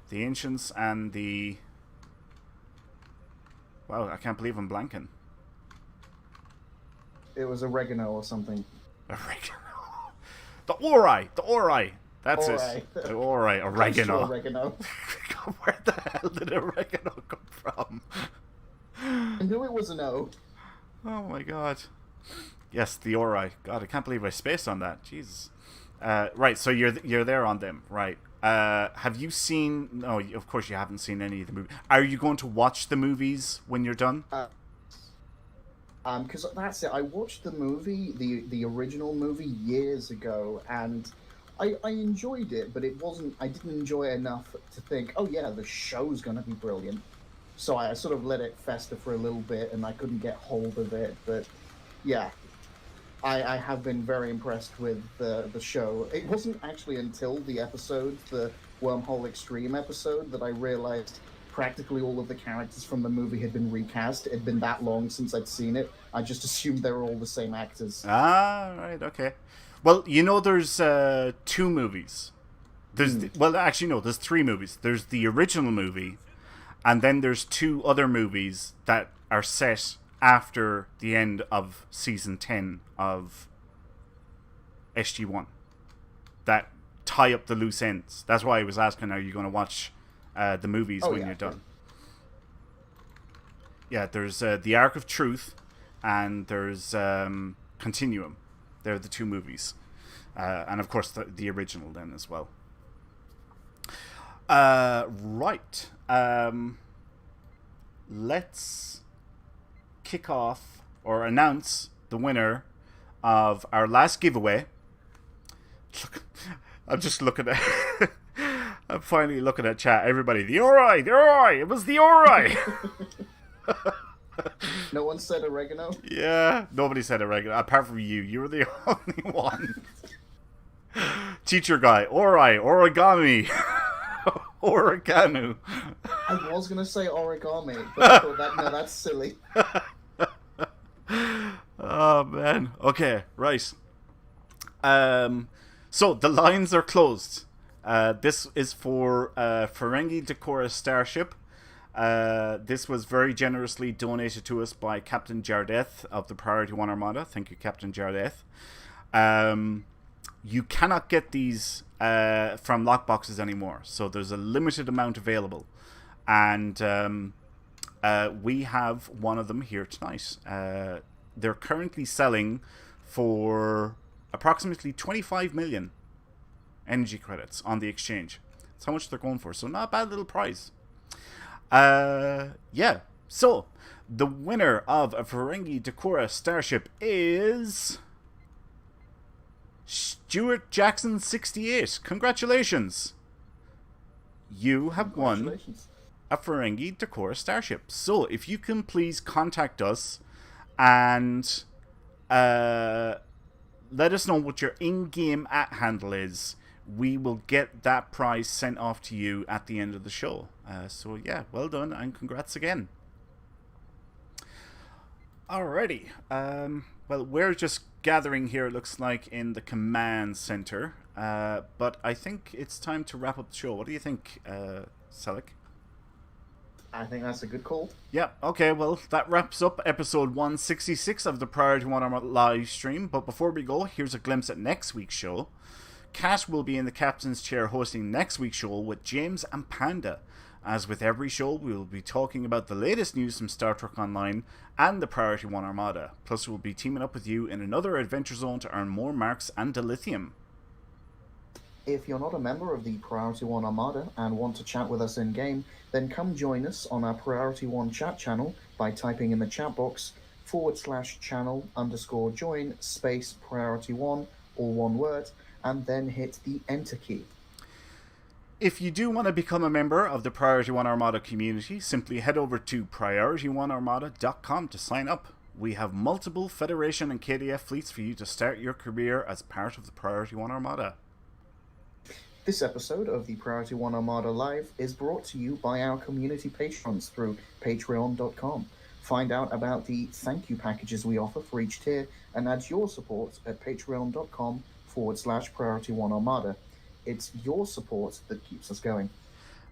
The Ancients and the. Wow, I can't believe I'm blanking. It was oregano or something. Oregano. The Ori. That's Ori. it. The Ori. Oregano. Oregano. Where the hell did oregano come from? I knew it was an O. Oh my God. Yes, the Ori. God, I can't believe I spaced on that. Jesus. Right, so you're there on them, right? Have you seen? No, of course you haven't seen any of the movies. Are you going to watch the movies when you're done? Because that's it. I watched the movie, the original movie, years ago, and I enjoyed it, but it wasn't. I didn't enjoy it enough to think, oh yeah, the show's gonna be brilliant. So I sort of let it fester for a little bit, and I couldn't get hold of it. But yeah, I have been very impressed with the show. It wasn't actually until the Wormhole Extreme episode, that I realized practically all of the characters from the movie had been recast. It had been that long since I'd seen it. I just assumed they were all the same actors. Ah, right, okay. Well, there's 2 movies. There's there's 3 movies. There's the original movie, and then there's 2 other movies that are set after the end of season 10 of SG-1 that tie up the loose ends. That's why I was asking, are you going to watch the movies when you're done? Yeah, there's The Arc of Truth and there's Continuum. They're the 2 movies. And of course the original then as well. Right. Let's kick off or announce the winner of our last giveaway. I'm just looking at I'm finally looking at chat. Everybody, the Ori, the Ori. It was the Ori. No one said oregano? Yeah, nobody said oregano, apart from you. You were the only one. Teacher guy, Ori, origami, oregano. I was going to say origami, but I thought that's silly. Oh, man. Okay, right. So, the lines are closed. This is for Ferengi Decora Starship. This was very generously donated to us by Captain Jardeth of the Priority 1 Armada. Thank you, Captain Jardeth. You cannot get these from lockboxes anymore, so there's a limited amount available. And we have one of them here tonight. They're currently selling for approximately 25 million energy credits on the exchange. That's how much they're going for, so not a bad little prize. Yeah, so the winner of a Ferengi Decora Starship is Stuart Jackson 68. Congratulations. You have won a Ferengi Decora Starship. So if you can please contact us and let us know what your in-game @handle is, we will get that prize sent off to you at the end of the show. So yeah, well done and congrats again. Alrighty. Well, we're just gathering here, it looks like, in the command center. But I think it's time to wrap up the show. What do you think, Selleck? I think that's a good call. Yeah, okay, well, that wraps up episode 166 of the Priority 1 Armada live stream. But before we go, here's a glimpse at next week's show. Kat will be in the captain's chair hosting next week's show with James and Panda. As with every show, we will be talking about the latest news from Star Trek Online and the Priority 1 Armada. Plus, we'll be teaming up with you in another adventure zone to earn more marks and dilithium. If you're not a member of the Priority 1 Armada and want to chat with us in-game, then come join us on our Priority 1 chat channel by typing in the chat box /channel_join space Priority 1, all one word, and then hit the Enter key. If you do want to become a member of the Priority 1 Armada community, simply head over to PriorityOneArmada.com to sign up. We have multiple Federation and KDF fleets for you to start your career as part of the Priority 1 Armada. This episode of the Priority 1 Armada Live is brought to you by our community patrons through patreon.com. Find out about the thank you packages we offer for each tier and add your support at patreon.com/Priority 1 Armada. It's your support that keeps us going.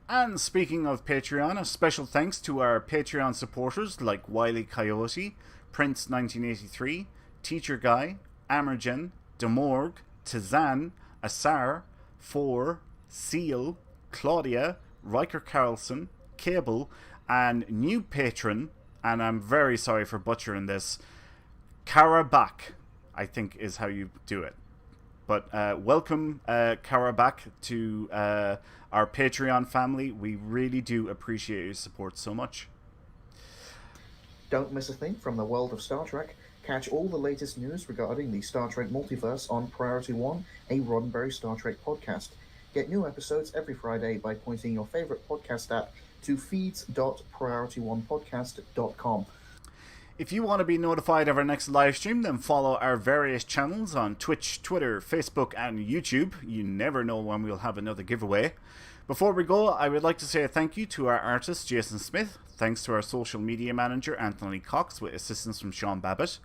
And speaking of Patreon, a special thanks to our Patreon supporters like Wiley Coyote, Prince1983, Teacher Guy, Amergen, Demorg, Tizan, Asar, Four, Seal, Claudia, Riker Carlson, Cable, and new patron, and I'm very sorry for butchering this, Karabak, I think is how you do it. But welcome, Karabak, to our Patreon family. We really do appreciate your support so much. Don't miss a thing from the world of Star Trek. Catch all the latest news regarding the Star Trek multiverse on Priority 1, a Roddenberry Star Trek podcast. Get new episodes every Friday by pointing your favorite podcast app to feeds.priority1podcast.com. If you want to be notified of our next live stream, then follow our various channels on Twitch, Twitter, Facebook, and YouTube. You never know when we'll have another giveaway. Before we go, I would like to say a thank you to our artist, Jason Smith. Thanks to our social media manager, Anthony Cox, with assistance from Sean Babbitt.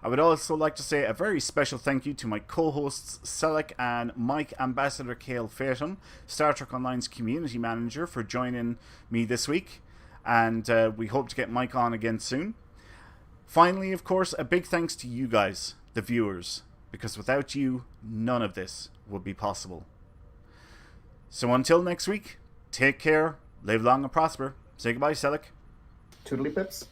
I would also like to say a very special thank you to my co-hosts, Selleck and Mike Ambassador Cale Fatum, Star Trek Online's community manager, for joining me this week. And we hope to get Mike on again soon. Finally, of course, a big thanks to you guys, the viewers, because without you, none of this would be possible. So until next week, take care, live long and prosper. Say goodbye, Selleck. Toodly pips.